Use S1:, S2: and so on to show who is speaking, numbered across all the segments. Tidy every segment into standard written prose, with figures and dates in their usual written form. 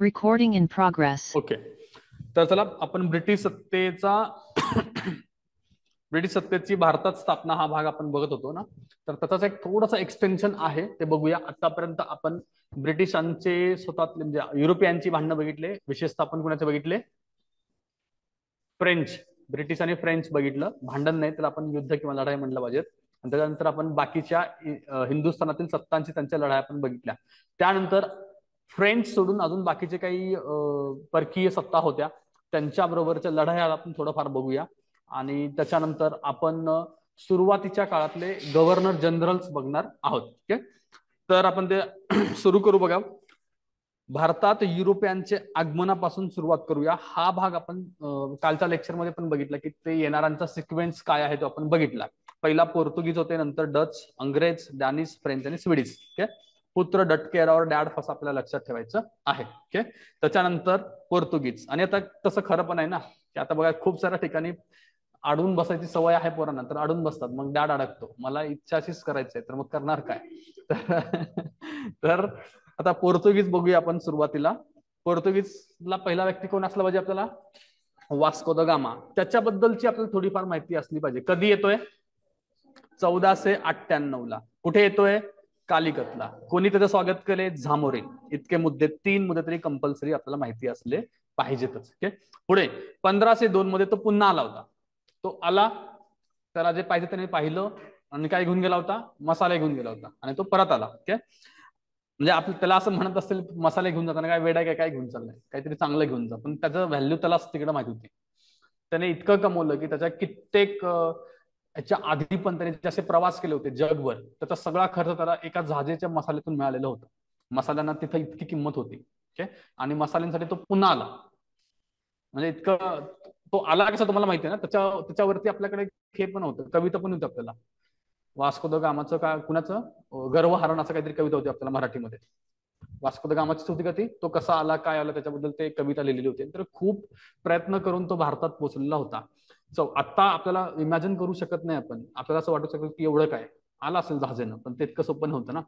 S1: Recording in progress.
S2: Okay, तर चला आपण ब्रिटिश सत्तेची भारतात स्थापना हा भाग आपण बघत होतो ना, तर त्याचाच एक थोडासा एक्सटेन्शन आहे ते बघूया. आतापर्यंत आपण ब्रिटिशांचे स्वतःतले म्हणजे युरोपियनची भांडणं बघितले, विशेषतः आपण कुणाचे बघितले? फ्रेंच. ब्रिटिश आणि फ्रेंच बघितलं, भांडण नाही तर आपण युद्ध किंवा लढाई म्हणलं पाहिजेत. आणि त्याच्यानंतर आपण बाकीच्या हिंदुस्थानातील सत्तांची त्यांच्या लढाई आपण बघितल्या. त्यानंतर फ्रेंच सोडून अजून बाकीचे काही परकीय सत्ता होत्या, त्यांच्या बरोबरच्या लढाया आपण थोडंफार बघूया. आणि त्याच्यानंतर आपण सुरुवातीच्या काळातले गव्हर्नर जनरल्स बघणार आहोत. ओके, तर आपण ते सुरू करू. बघा, भारतात युरोपियनचे आगमनापासून सुरुवात करूया. हा भाग आपण कालच्या लेक्चरमध्ये पण बघितला की ते येणाऱ्यांचा सिक्वेन्स काय आहे तो आपण बघितला. पहिला पोर्तुगीज होते, नंतर डच, अंग्रेज, डॅनिश, फ्रेंच आणि स्वीडिश. ओके, पुत्र डटकेअर डॅड फर्स्ट आपल्याला लक्षात ठेवायचं आहे. ओके, त्याच्यानंतर पोर्तुगीज. आणि आता तसं खरं पण आहे ना की आता बघा खूप साऱ्या ठिकाणी अडून बसायची सवय आहे पोरांना, तर अडून बसतात, मग डॅड अडकतो. मला इच्छाशीच करायचंय तर मग करणार काय? तर आता पोर्तुगीज बघूया आपण सुरुवातीला. पोर्तुगीजला पहिला व्यक्ती कोण असला पाहिजे आपल्याला? Vasco the gamma. त्याच्याबद्दलची आपल्याला थोडीफार माहिती असली पाहिजे. कधी येतोय? 1498 ला. कुठे येतोय? कालिकतला. कोणी त्याचं स्वागत केले? झामोरी. इतके मुद्दे, 3 मुद्दे तरी कंपल्सरी आपल्याला माहिती असले पाहिजेतच. ओके, पुढे 1502 मध्ये तो पुन्हा आला होता. तो आला, त्याला जे पाहिजे त्याने पाहिलं आणि काय घेऊन गेला होता? मसाले घेऊन गेला होता आणि तो परत आला. ओके, म्हणजे आपण त्याला असं म्हणत असतील मसाले घेऊन जाताना काय वेडा काय घेऊन चाललाय, काहीतरी चांगलं घेऊन जा. पण त्याचं व्हॅल्यू त्याला तिकडे माहिती होती. त्याने इतकं कमवलं की त्याच्या कित्येक याच्या आधी पण त्याने जसे प्रवास केले होते जगभर, त्याचा सगळा खर्च त्याला एका जहाजेच्या मसाल्यातून मिळालेलं होतं. मसाल्यांना तिथं इतकी किंमत होती. ओके, आणि मसाल्यांसाठी तो पुन्हा आला. म्हणजे इतकं तो आला कसं तुम्हाला माहिती आहे ना. त्याच्यावरती आपल्याकडे हे पण होतं, कविता पण होती आपल्याला. वास्को द गामाचं का कुणाचं गर्वहरण असं काहीतरी कविता होती आपल्याला मराठीमध्ये. वास्को द गामाचीच होती का ती? तो कसा आला, काय आला, त्याच्याबद्दल ते कविता लिहिलेली होती. तर खूप प्रयत्न करून तो भारतात पोहोचलेला होता. सो आता आपल्याला इमॅजिन करू शकत नाही आपण, आपल्याला असं वाटू शकतं की एवढं काय आला असेल जहाजेनं, पण ते इतकं सोपं नव्हतं ना.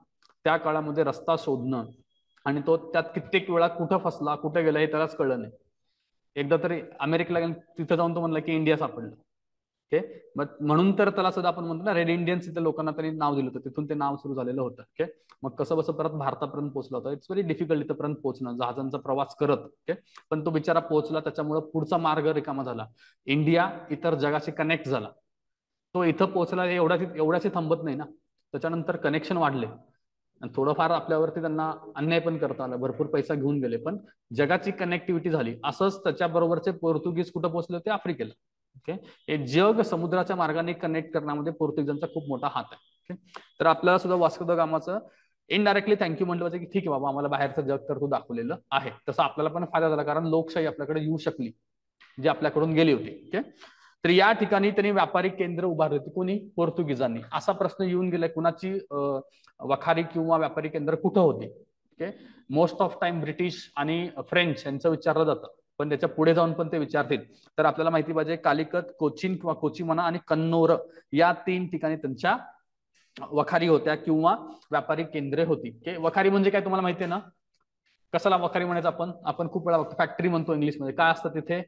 S2: त्या काळामध्ये रस्ता शोधणं आणि तो त्यात कित्येक वेळा कुठं फसला, कुठे गेला हे त्यालाच कळलं नाही. एकदा तरी अमेरिकेला गेला, तिथं जाऊन तो म्हणला की इंडिया सापडलं. ओके, मग म्हणून तर त्याला सुद्धा आपण म्हणतो ना रेड इंडियन्स, इथे लोकांना त्यांनी नाव दिलं होतं, तिथून ते नाव सुरू झालेलं होतं. ओके, मग कसं बसं परत भारतापर्यंत पोहोचला होता. इट्स व्हेरी डिफिकल्ट इथपर्यंत पोहोचणं जहाजांचा प्रवास करत. ओके, पण तो बिचारा पोहोचला, त्याच्यामुळे पुढचा मार्ग रिकामा झाला. इंडिया इतर जगाशी कनेक्ट झाला. तो इथं पोहोचला एवढ्याशी थांबत नाही ना. त्याच्यानंतर कनेक्शन वाढले आणि थोडंफार आपल्यावरती त्यांना अन्याय पण करता आला, भरपूर पैसा घेऊन गेले, पण जगाची कनेक्टिव्हिटी झाली. असंच त्याच्याबरोबरचे पोर्तुगीज कुठं पोहोचले होते? आफ्रिकेला. ओके, हे जग समुद्राच्या मार्गाने कनेक्ट करण्यामध्ये पोर्तुगीजांचा खूप मोठा हात आहे. ओके, तर आपल्याला सुद्धा वास्को द गामाचं इनडायरेक्टली थँक्यू म्हटलं पाहिजे की ठीक आहे बाबा, आम्हाला बाहेरचं जग तर तू दाखवलेलं आहे. तसं आपल्याला पण फायदा झाला, कारण लोकशाही आपल्याकडे येऊ शकली जी आपल्याकडून गेली होती. ओके, तर या ठिकाणी त्यांनी व्यापारी केंद्र उभारली होती. कोणी? पोर्तुगीजांनी. असा प्रश्न येऊन गेलाय, कुणाची वखारी किंवा व्यापारी केंद्र कुठं होती? Okay, most of time British आणि फ्रेंच यांचं विचारलं जातं, पण त्याच्या पुढे जाऊन पण ते विचारतील. तर आपल्याला माहिती पाहिजे कालिकत, कोचीन किंवा कोचिमना आणि कन्नौर या 3 ठिकाणी त्यांच्या वखारी होत्या किंवा व्यापारी केंद्रे होती. ओके, वखारी म्हणजे काय तुम्हाला माहिती आहे ना? कशाला वखारी म्हणायचं आपण खूप वेळा फॅक्टरी म्हणतो इंग्लिशमध्ये. काय असतं तिथे?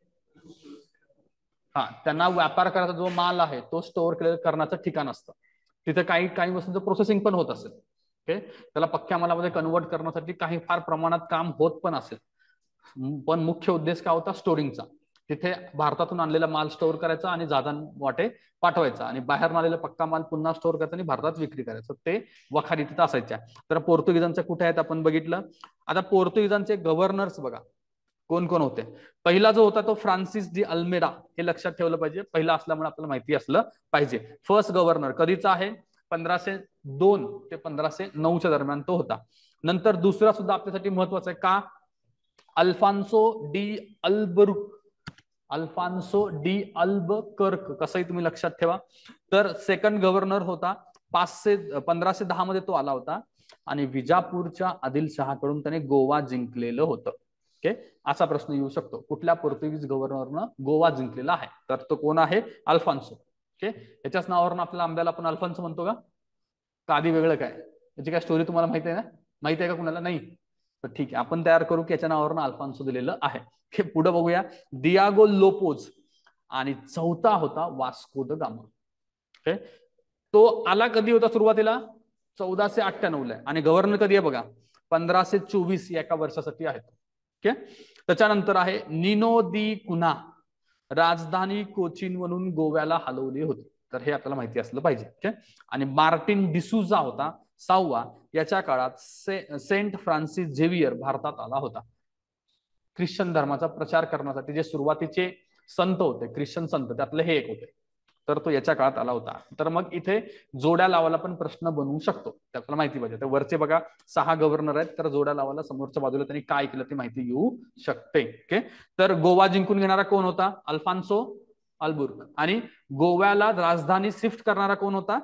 S2: हा, त्यांना व्यापार करायचा जो माल आहे तो स्टोअर करण्याचं ठिकाण असतं. तिथे काही वस्तूंचं प्रोसेसिंग पण होत असेल. ओके, त्याला पक्क्या मालामध्ये कन्वर्ट करण्यासाठी काही फार प्रमाणात काम होत पण असेल, पण मुख्य उद्देश काय होता? स्टोरिंगचा. तिथे भारतातून आणलेला माल स्टोअर करायचा आणि वाटे पाठवायचा, आणि बाहेर आलेला पक्का माल पुन्हा स्टोअर करायचा आणि भारतात विक्री करायचं. ते वखारी तिथं असायच्या. तर पोर्तुगीजांच्या कुठे आहेत आपण बघितलं. आता पोर्तुगीजांचे गव्हर्नर्स बघा कोण कोण होते. पहिला जो होता तो फ्रान्सिस डी अल्मेडा. हे लक्षात ठेवलं पाहिजे, पहिला असल्यामुळे आपल्याला माहिती असलं पाहिजे. फर्स्ट गव्हर्नर कधीचा आहे? 1502 ते 1509 दरम्यान तो होता. नंतर दुसरा सुद्धा आपल्यासाठी महत्वाचा आहे का? Alfonso de Albuquerque. Alfonso de Albuquerque, कसंही तुम्ही लक्षात ठेवा. तर सेकंड गव्हर्नर होता. 1510 मध्ये तो आला होता आणि विजापूरच्या आदिलशहाकडून त्याने गोवा जिंकलेलं होतं. ओके, असा प्रश्न येऊ शकतो, कुठल्या पोर्तुगीज गव्हर्नरनं गोवा जिंकलेला आहे? तर तो कोण आहे? अल्फान्सो. ओके, याच्याच नावावरून आपल्या आंब्याला आपण अल्फान्सो म्हणतो का? आधी वेगळं काय? याची काय स्टोरी तुम्हाला माहिती आहे ना? माहिती आहे का कुणाला? नाही. तर ठीक आहे, आपण तयार करू की याच्या नावावरून अल्फान्सो दिलेलं आहे. पुढे बघूया, दियागो लोपोज. आणि चौथा होता वास्को द गामा. ओके, तो आला कधी होता सुरुवातीला? 1498 ला. आणि गव्हर्नर कधी आहे बघा? 1524 या एका वर्षासाठी आहेत. ओके, त्याच्यानंतर आहे निनो दी कुन्हा. राजधानी कोचीन म्हणून गोव्याला हलवली होती. तर हे आपल्याला माहिती असलं पाहिजे. ओके, आणि मार्टिन डिसूजा होता 6वा. याच्या काळात सेंट फ्रान्सिस झेवियर भारतात आला होता. ख्रिश्चन धर्माचा प्रचार करण्यासाठी जे सुरुवातीचे संत होते, ख्रिश्चन संत, त्यातले हे एक होते. तर तो याच्या काळात आला होता. तर मग इथे जोड्या लावायला पण प्रश्न बनवू शकतो, ते आपल्याला माहिती पाहिजे. तर वरचे बघा 6 गव्हर्नर आहेत, तर जोड्या लावायला समोरच्या बाजूला त्यांनी काय केलं ती माहिती येऊ शकते. ओके, तर गोवा जिंकून घेणारा कोण होता? अल्फान्सो अल्बुर्क. आणि गोव्याला राजधानी शिफ्ट करणारा कोण होता?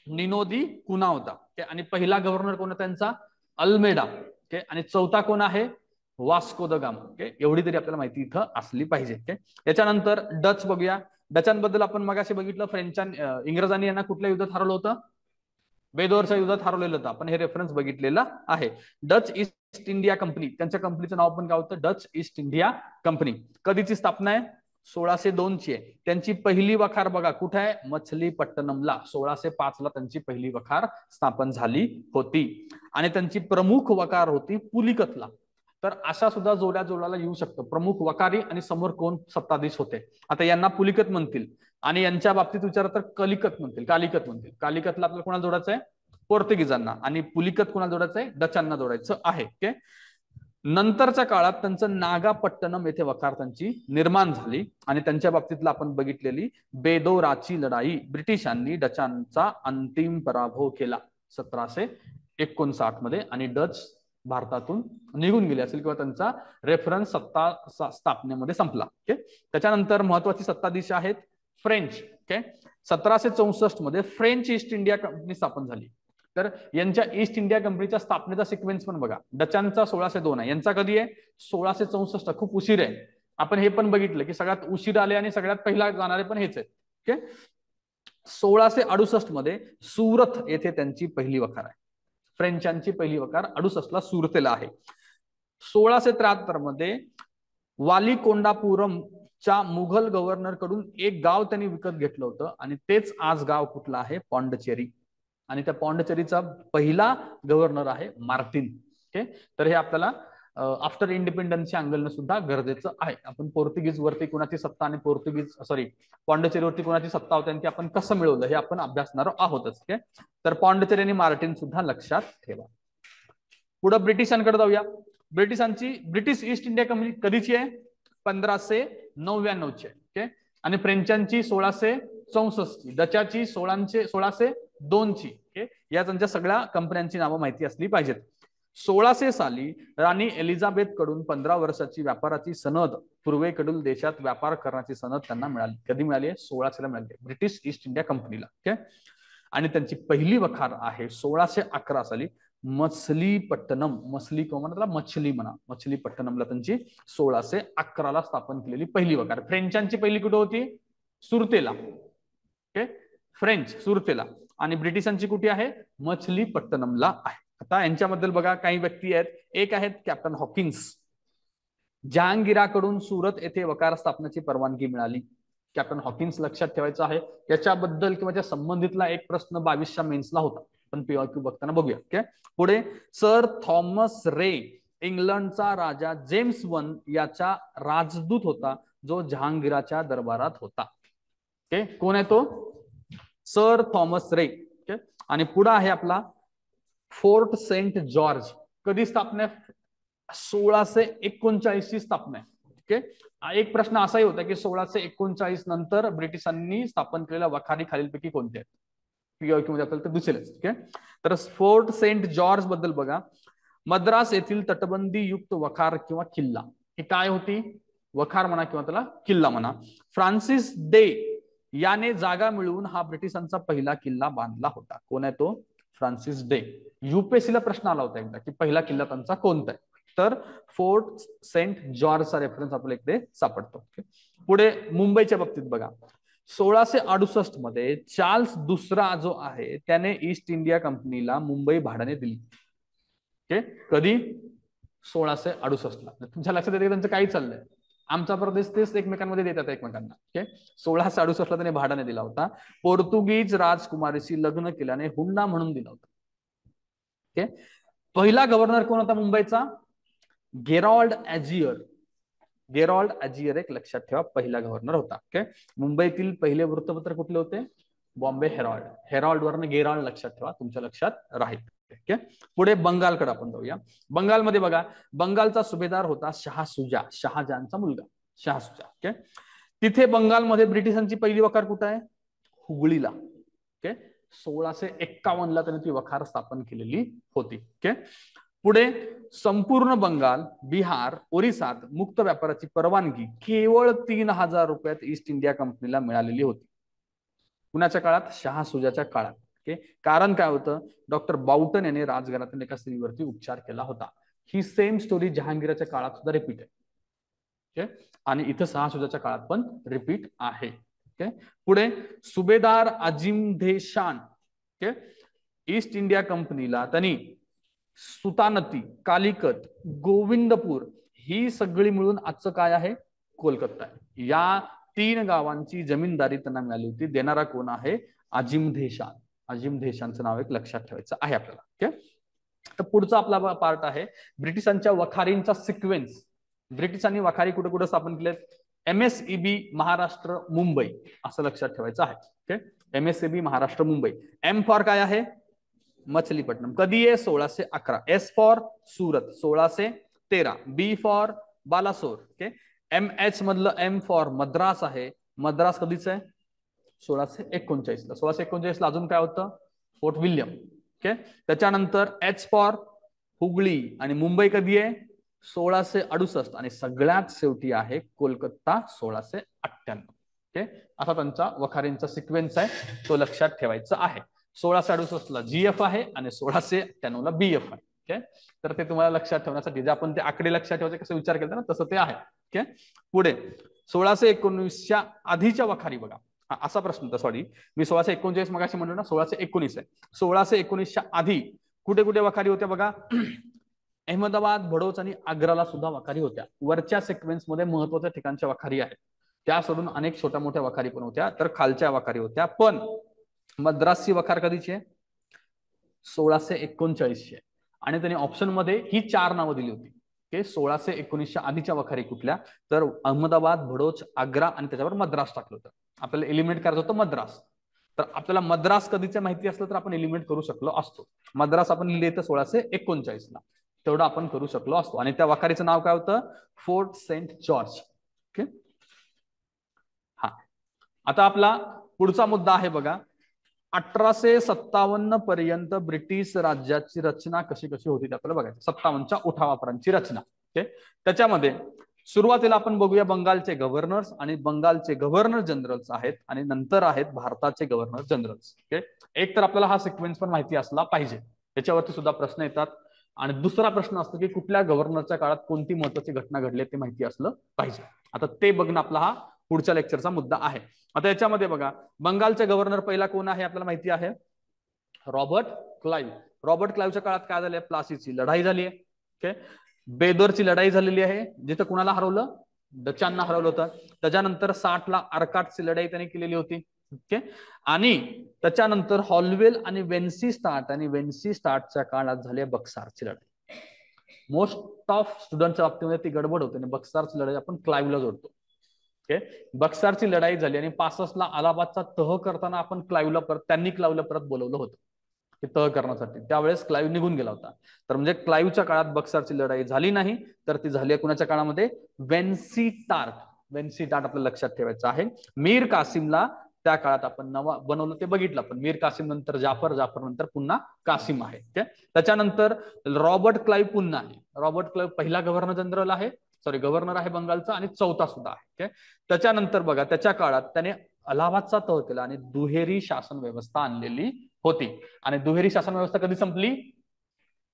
S2: निनो दी कुन्हा होता. आणि पहिला गव्हर्नर कोण होता त्यांचा? अल्मेडा. आणि चौथा कोण आहे? Vasco the gamma. एवढी तरी आपल्याला माहिती इथं असली पाहिजे. याच्यानंतर डच बघूया. डचांबद्दल आपण मगाशी बघितलं, इंग्रजांनी यांना कुठल्या युद्धात हरवलं होतं? बेदोरच्या युद्धात हरवलेलं होतं. आपण हे रेफरन्स बघितलेला आहे. डच ईस्ट इंडिया कंपनी, त्यांच्या कंपनीचं नाव पण काय होतं? Dutch east India company. कधीची स्थापना आहे? 1602 ची आहे. त्यांची पहिली वखार बघा कुठे आहे? मछलीपट्टणमला. 1605 ला त्यांची पहिली वखार स्थापन झाली होती. आणि त्यांची प्रमुख वखार होती पुलिकतला. तर अशा सुद्धा जोड्या जोडाला येऊ शकतं. प्रमुख वकारी आणि समोर कोण? सत्ताधीश होते. आता यांना पुलिकत म्हणतील, आणि यांच्या बाबतीत विचारलं तर कालिकत म्हणतील. कालिकतला आपल्याला कोणाला जोडायचं आहे? पोर्तुगीजांना. आणि पुलिकत कोणाला जोडायचं आहे? डचांना जोडायचं आहे. ओके, नंतरच्या काळात त्यांचं नागापट्टणम येथे वखार त्यांची निर्माण झाली. आणि त्यांच्या बाबतीतला आपण बघितलेली बेदोराची लढाई, ब्रिटिशांनी डचांचा अंतिम पराभव केला 1759 मध्ये. आणि डच भारतातून निघून गेले असेल, किंवा त्यांचा रेफरन्स सत्ता स्थापनेमध्ये संपला. ओके, त्याच्यानंतर महत्वाची सत्ताधीश आहेत फ्रेंच. ओके, 1764 मध्ये फ्रेंच ईस्ट इंडिया कंपनी स्थापन झाली. तर यांच्या ईस्ट इंडिया कंपनीच्या स्थापनेचा सिक्वेन्स पण बघा. डचांचा 1602 आहे, यांचा कधी आहे? 1664. खूप उशीर आहे. आपण हे पण बघितलं की सगळ्यात उशीर आले आणि सगळ्यात पहिला जाणारे पण हेच आहेत. ओके, 1668 मध्ये सुरत येथे त्यांची पहिली वखार आहे. फ्रेंचांची पहिली वखार 68 ला सुरतेला आहे. 1673 मध्ये वालीकोंडापुरमच्या मुघल गव्हर्नर कडून एक गाव त्यांनी विकत घेतलं होतं, आणि तेच आज गाव कुठलं आहे? पॉंडचेरी. आणि त्या पॉंडचेरीचा पहिला गव्हर्नर आहे मार्टिन. ओके, तर हे आपल्याला आफ्टर इंडिपेंडन्सचे अंगलनं सुद्धा गरजेचं आहे. आपण पोर्तुगीज वरती कोणाची सत्ता आणि पॉंडचेरीवरती कोणाची सत्ता होती आणि ते आपण कसं मिळवलं हे आपण अभ्यासणार आहोतच. ओके, तर पॉंडचेरी आणि मार्टिन सुद्धा लक्षात ठेवा. पुढे ब्रिटिशांकडे जाऊया. ब्रिटिश ईस्ट इंडिया कंपनी कधीची आहे? 1599 ची आहे. ओके, आणि फ्रेंचांची 1664 ची, डचाची 1602 ची. ओके, या त्यांच्या सगळ्या कंपन्यांची नावं माहिती असली पाहिजेत. 1600 साली राणी एलिझाबेथ कडून 15 वर्षाची व्यापाराची सनद, पूर्वेकडील देशात व्यापार करण्याची सनद त्यांना मिळाली. कधी मिळाली आहे? 1600 ला मिळाली, ब्रिटिश ईस्ट इंडिया कंपनीला. ओके, आणि त्यांची पहिली वखार आहे 1611 साली मछलीपट्टणम. मछली म्हणा, मछलीपट्टणमला त्यांची 1611 ला स्थापन केलेली पहिली वखार. फ्रेंचांची पहिली कुठे होती? सुरतेला. ओके, फ्रेंच सुरतेला. आणि ब्रिटिशांची कुठे आहे? मछलीपट्टणमला आहे. आता यांच्याबद्दल बघा, काही व्यक्ती आहेत. एक आहेत कॅप्टन हॉकिन्स. जहांगीराकडून सुरत येथे वकार स्थापनेची परवानगी मिळाली. कॅप्टन हॉकिन्स लक्षात ठेवायचं आहे. याच्याबद्दल किंवा त्या संबंधितला एक प्रश्न 22च्या मेन्सला होता, पण पीओक्यू बघताना बघूया. ओके, पुढे सर थॉमस रे, इंग्लंडचा राजा जेम्स वन याचा राजदूत होता, जो जहांगीराच्या दरबारात होता. ओके, कोण आहे तो? सर थॉमस रे. ओके, आणि पुढे आहे आपला फोर्ट सेंट जॉर्ज. कधी स्थापना? 1639 ची स्थापना आहे. ओके, एक प्रश्न असाही होता की 1639 नंतर ब्रिटिशांनी स्थापन केलेल्या वखारी खालीलपैकी कोणते आहेत? पीओक्यू मध्ये आपल्याला ते दिसेलच. ओके, तर फोर्ट सेंट जॉर्ज बद्दल बघा. मद्रास येथील तटबंदी युक्त वखार किंवा किल्ला. ही काय होती? वखार म्हणा किंवा त्याला किल्ला म्हणा. फ्रान्सिस डे याने जागा मिळवून हा ब्रिटिशांचा पहिला किल्ला बांधला होता. कोण आहे तो? Francis day. युपीएससीला प्रश्न आला होता एकदा की पहिला किल्ला त्यांचा कोणता आहे, तर फोर्ट सेंट जॉर्जचा रेफरन्स आपल्याला इकडे सापडतो. पुढे मुंबईच्या बाबतीत बघा. 1668 मध्ये चार्ल्स दुसरा जो आहे त्याने ईस्ट इंडिया कंपनीला मुंबई भाड्याने दिली. ओके, कधी? 1668 ला. तुमच्या लक्षात येते त्यांचं काही चाललंय, आमचा प्रदेश तेच एकमेकांमध्ये देतात एकमेकांना. ओके, 1668 ला त्याने भाड्याने दिला होता. पोर्तुगीज राजकुमारीशी लग्न केल्याने हुंडा म्हणून दिला होता. ओके, पहिला गव्हर्नर कोण होता मुंबईचा? गेरॉल्ड ॲजियर. गेरॉल्ड ॲजियर एक लक्षात ठेवा, पहिला गव्हर्नर होता. ओके, मुंबईतील पहिले वृत्तपत्र कुठले होते? बॉम्बे हेरॉल्ड. हेरॉल्ड वरनं गेरॉल्ड लक्षात ठेवा, तुमच्या लक्षात राहील. ओके, पुढे बंगालकडे आपण जाऊया. बंगालमध्ये बघा, बंगालचा सुभेदार होता शहा सुजा, शहाजहानचा मुलगा शहा सुजा. ओके, तिथे बंगालमध्ये ब्रिटिशांची पहिली वखार कुठं आहे? हुगळीला. ओके, 1651 ला त्यांनी ती वखार स्थापन केलेली होती. ओके, पुढे संपूर्ण बंगाल, बिहार, ओरिसात मुक्त व्यापाराची परवानगी केवळ 3000 रुपयात ईस्ट इंडिया कंपनीला मिळालेली होती. कुणाच्या काळात? शहा सुजाच्या काळात. ओके, कारण काय होतं? डॉक्टर बाउटन यांनी राजघरातील एका स्त्रीवरती उपचार केला होता. ही सेम स्टोरी जहांगीरच्या काळात सुद्धा रिपीट आहे. ओके, आणि इथं शहा सुजाच्या काळात पण रिपीट आहे. ओके, पुढे सुभेदार अजिमधेशान, ओके, ईस्ट इंडिया कंपनीला त्यांनी सुतानती, कालिकत, गोविंदपूर ही सगळी मिळून आजचं काय आहे? कोलकाता आहे. या 3 गावांची जमीनदारी त्यांना मिळाली होती. देणारा कोण आहे? अजिमधेशान. अजिमधेशानचं नाव एक लक्षात ठेवायचं आहे आपल्याला. ओके, तर पुढचा आपला पार्ट आहे ब्रिटिशांच्या वखारींचा सिक्वेन्स. ब्रिटिशांनी वखारी कुठे कुठे स्थापन केलेत? MSEB महाराष्ट्र मुंबई असं लक्षात ठेवायचं आहे. Okay, MSEB Maharashtra Mumbai. M for काय आहे? मछलीपट्टणम. कधी आहे? 1611. S for Surat 1613. B for Balasore. Okay, MH मधलं M फॉर मद्रास आहे. मद्रास कधीच आहे? 1639 ला. 1639 ला अजून काय होतं? Fort William. ओके, त्याच्यानंतर H फॉर हुगळी आणि मुंबई कधी आहे? 1668 आणि सगळ्यात शेवटी आहे कोलकाता 1698. ओके, असा त्यांचा वखारींचा सिक्वेन्स आहे, तो लक्षात ठेवायचा आहे. 1668 ला GF आहे आणि 1698 ला BF आहे. ओके, तर ते तुम्हाला लक्षात ठेवण्यासाठी जे आपण ते आकडे लक्षात ठेवायचे कसं विचार केला ना तसं ते आहे. ओके, पुढे 1619च्या आधीच्या वखारी बघा. असा प्रश्न होता, सॉरी मी 1639 मगाशी म्हणलो ना, 1619 आहे. 1619च्या आधी कुठे कुठे वखारी होत्या बघा? अहमदाबाद, भडोच आणि आग्राला सुद्धा वखारी होत्या. वरच्या सिक्वेन्स मध्ये महत्वाच्या ठिकाणच्या वखारी आहेत, त्या सोडून अनेक छोट्या मोठ्या वखारी पण होत्या, तर खालच्या वखारी होत्या. पण मद्रासची वखार कधीची आहे? 1639 आहे. आणि त्यांनी ऑप्शन मध्ये ही 4 नावं दिली होती. ओके, 1619च्या आधीच्या वखारी कुठल्या? तर अहमदाबाद, भडोच, आग्रा आणि त्याच्यावर मद्रास टाकलं होतं. आपल्याला एलिमिनेट करायचं होतं मद्रास. तर आपल्याला मद्रास कधीचं माहिती असलं तर आपण एलिमिनेट करू शकलो असतो. मद्रास आपण लिहिले तर 1639 ला, तेवढं आपण करू शकलो असतो. आणि त्या वखारीचं नाव काय होतं? Fort Saint George. ओके, हा आता आपला पुढचा मुद्दा आहे बघा, 1857 पर्यंत ब्रिटिश राज्याची रचना कशी कशी होती ते आपल्याला बघायचं. 57च्या उठावापर्यंतची रचना. ओके, त्याच्यामध्ये सुरुवातीला आपण बघूया बंगालचे गव्हर्नर्स आणि बंगालचे गव्हर्नर जनरल्स आहेत आणि नंतर आहेत भारताचे गव्हर्नर जनरल्स. ओके, एक तर आपल्याला हा सिक्वेन्स पण माहिती असला पाहिजे, याच्यावरती सुद्धा प्रश्न येतात. आणि दुसरा प्रश्न असतो की कुठल्या गव्हर्नरच्या काळात कोणती महत्वाची घटना घडली ते माहिती असलं पाहिजे. आता ते बघणं आपला हा पुढच्या लेक्चरचा मुद्दा आहे. आता याच्यामध्ये बघा, बंगालचे गव्हर्नर पहिला कोण आहे आपल्याला माहिती आहे? Robert Clive. रॉबर्ट क्लाइव्हच्या काळात काय झालंय? प्लासीची लढाई झाली आहे. ओके, बेदरची लढाई झालेली आहे, जिथं कुणाला हरवलं? डचांना हरवलं होतं. त्याच्यानंतर 60 ला आर्काटची लढाई त्यांनी केलेली होती. ओके, आणि त्याच्यानंतर हॉलवेल आणि वेन्सी स्टार्टच्या काळात झाली बक्सारची लढाई. मोस्ट ऑफ स्टुडंटच्या बाबतीमध्ये ती गडबड होते आणि बक्सारची लढाई आपण क्लाइव्हला जोडतो. ओके, बक्सारची लढाई झाली आणि 65 ला अलाहाबादचा तह करताना आपण त्यांनी क्लाइव्हला परत बोलवलं होतं ते तह करण्यासाठी. त्यावेळेस क्लाइव्ह निघून गेला होता. तर म्हणजे क्लाइव्हच्या काळात बक्सारची लढाई झाली नाही, तर ती झाली आहे कुणाच्या काळामध्ये? वेन्सी टार्ट आपल्याला लक्षात ठेवायचं आहे. मीर कासिमला त्या काळात आपण नवा बनवलं ते बघितलं. पण मीर कासिम नंतर जाफर नंतर पुन्हा कासिम आहे. त्याच्यानंतर रॉबर्ट क्लाइव्ह पुन्हा आहे. रॉबर्ट क्लाइव्ह पहिला गव्हर्नर आहे बंगालचा आणि चौथा सुद्धा आहे. त्याच्यानंतर बघा, त्याच्या काळात त्याने अलाहाबादचा तह केला आणि दुहेरी शासन व्यवस्था आणलेली होती. आणि दुहेरी शासन व्यवस्था कधी संपली?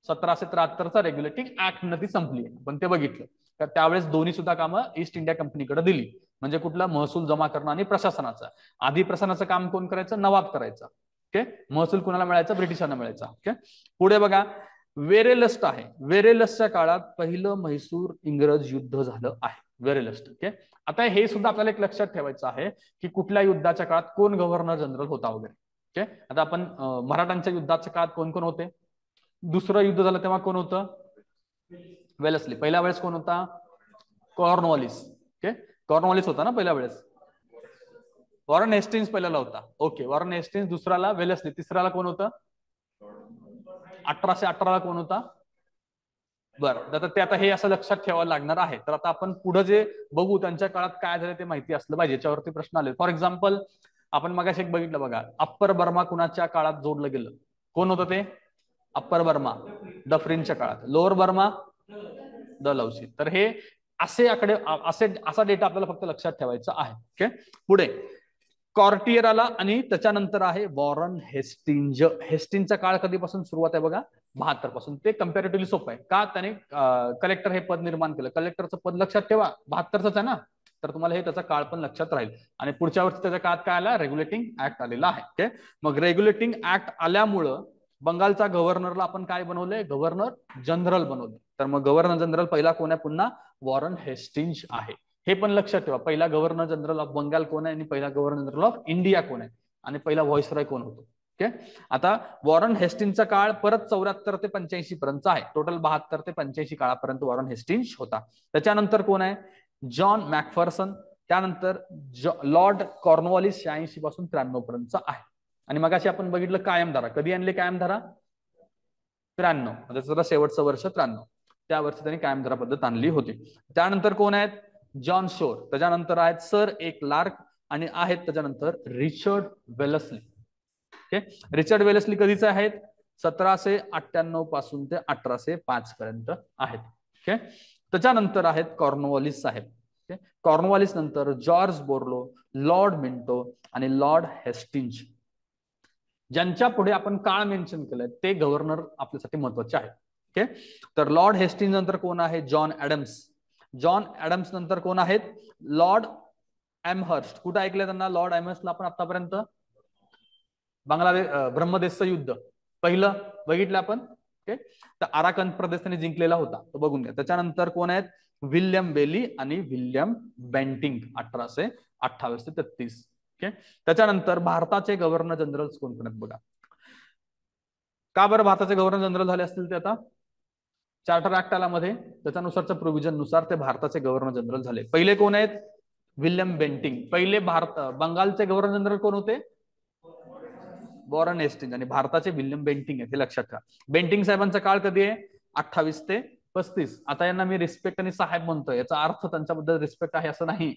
S2: 1773चा रेग्युलेटिंग ऍक्ट मध्ये संपली. पण ते बघितलं तर त्यावेळेस दोन्ही सुद्धा कामं ईस्ट इंडिया कंपनीकडे दिली. म्हणजे कुठला? महसूल जमा करणं आणि प्रशासनाचं. आधी प्रशासनाचं काम कोण करायचं? नवाब करायचा. ओके, महसूल कुणाला मिळायचा? ब्रिटिशांना मिळायचा. ओके, पुढे बघा, वेरेलस्ट आहे. वेरेलसच्या काळात पहिलं म्हैसूर इंग्रज युद्ध झालं आहे. वेरेलस्ट. ओके. आता हे सुद्धा आपल्याला एक लक्षात ठेवायचं आहे की कुठल्या युद्धाच्या काळात कोण गव्हर्नर जनरल होता वगैरे. ओके. आता आपण मराठांच्या युद्धाच्या काळात कोण कोण होते. दुसरं युद्ध झालं तेव्हा कोण होतं. वेलेस्ली. पहिल्या वेळेस कोण होता. कॉर्नवॉलिस. ओके. कॉर्नवॉलिस होता ना पहिल्या वेळेस. वॉरन हेस्टिंग्स पहिल्याला होता. ओके. वॉरन हेस्टिंग्स, दुसऱ्याला वेलेस्ली, तिसऱ्याला कोण होतं. 1818ला कोण होता. बरं. तर ते आता हे असं लक्षात ठेवायला लागणार आहे. तर आता आपण पुढे जे बघू त्यांच्या काळात काय झालं ते माहिती असलं पाहिजे. याच्यावरती प्रश्न आले. फॉर एक्झाम्पल आपण मगाशी एक बघितलं बघा. अप्पर बर्मा कुणाच्या काळात जोडलं गेलं. कोण होतं ते. अप्पर बर्मा डफरीनच्या काळात. Lower Burma Dalhousie. तर हे असे आकडे असा डेटा आपल्याला फक्त लक्षात ठेवायचा आहे. ओके. पुढे कॉर्टियर आला आणि त्याच्यानंतर आहे वॉरन हेस्टिंज. हेस्टिंजचा काळ कधीपासून सुरुवात आहे बघा. 72 पासून. ते कम्पॅरेटिव्हली सोपं आहे. का. त्याने कलेक्टर हे पद निर्माण केलं. कलेक्टरचं पद लक्षात ठेवा 72च आहे ना. तर तुम्हाला हे त्याचा काळ पण लक्षात राहील. आणि पुढच्या वर्षी त्याच्या काळात काय आला. रेग्युलेटिंग ऍक्ट आलेला आहे. ओके. मग रेग्युलेटिंग ऍक्ट आल्यामुळं बंगालचा गव्हर्नरला आपण काय बनवलंय. गव्हर्नर जनरल बनवले. तर मग गव्हर्नर जनरल पहिला कोण आहे. पुन्हा वॉरन हेस्टिंज आहे. हे पण लक्षात ठेवा. पहिला गव्हर्नर जनरल ऑफ बंगाल कोण आहे आणि पहिला गव्हर्नर जनरल ऑफ इंडिया कोण आहे आणि पहिला व्हॉइसरॉय कोण होतो. ओके. आता वॉरन हेस्टिंजचा काळ परत 74 ते 85 पर्यंत आहे. टोटल 72 ते 85 काळापर्यंत वॉरन हेस्टिंज होता. त्याच्यानंतर कोण आहे. जॉन मॅकफर्सन. त्यानंतर लॉर्ड कॉर्नवॉलिस 86 पासून 93 पर्यंत आहे. आणि मगाशी आपण बघितलं कायमधारा. कधी आणले कायमधारा. 93 म्हणजे शेवटचं वर्ष 93. त्या वर्षी त्यांनी कायमधारा पद्धत आणली होती. त्यानंतर कोण आहेत. John Shore. त्याच्यानंतर आहेत सर ए क्लार्क आणि आहेत त्याच्यानंतर Richard Wellesley. Okay. Richard Wellesley कधीचे आहेत. 1798 पासून ते 1805 पर्यंत आहेत. ओके. त्याच्यानंतर आहेत कॉर्नवॉलिस साहेब. ओके. कॉर्नवॉलिस नंतर जॉर्ज बोर्लो, लॉर्ड मिंटो आणि लॉर्ड हेस्टिंज. ज्यांच्या पुढे आपण काळ मेन्शन केलंय ते गव्हर्नर आपल्यासाठी महत्वाचे आहेत. ओके. तर लॉर्ड हेस्टिंज नंतर कोण आहे. जॉन ऍडम्स. जॉन ऍडम्स नंतर कोण आहेत. Lord Amherst. कुठं ऐकलंय त्यांना. लॉर्ड एमहर्स्टला आपण आतापर्यंत बांगलादेश ब्रह्मदेशचं युद्ध पहिलं बघितलं आपण. ओके. तर आराकन प्रदेश त्यांनी जिंकलेला होता तो बघून घ्या. त्याच्यानंतर कोण आहेत. विल्यम बेली आणि विल्यम बेंटिंग 1828 ते 33. ओके. त्याच्यानंतर भारताचे गव्हर्नर जनरल कोण कोण आहेत बघा. का बरं भारताचे गव्हर्नर जनरल झाले असतील ते. आता चार्टर ऍक्ट आला मध्ये त्याच्यानुसारच्या प्रोव्हिजन नुसार ते भारताचे गव्हर्नर जनरल झाले. पहिले कोण आहेत. William Bentinck. पहिले बंगालचे गव्हर्नर जनरल कोण होते. Warren Hastings. आणि भारताचे विल्यम बेंटिंग आहे. हे लक्षात ठेवा. बेंटिंग साहेबांचा काळ कधी आहे. 28 ते 35. आता यांना मी रिस्पेक्ट आणि साहेब म्हणतोय. याचा अर्थ त्यांच्याबद्दल रिस्पेक्ट आहे असं नाही.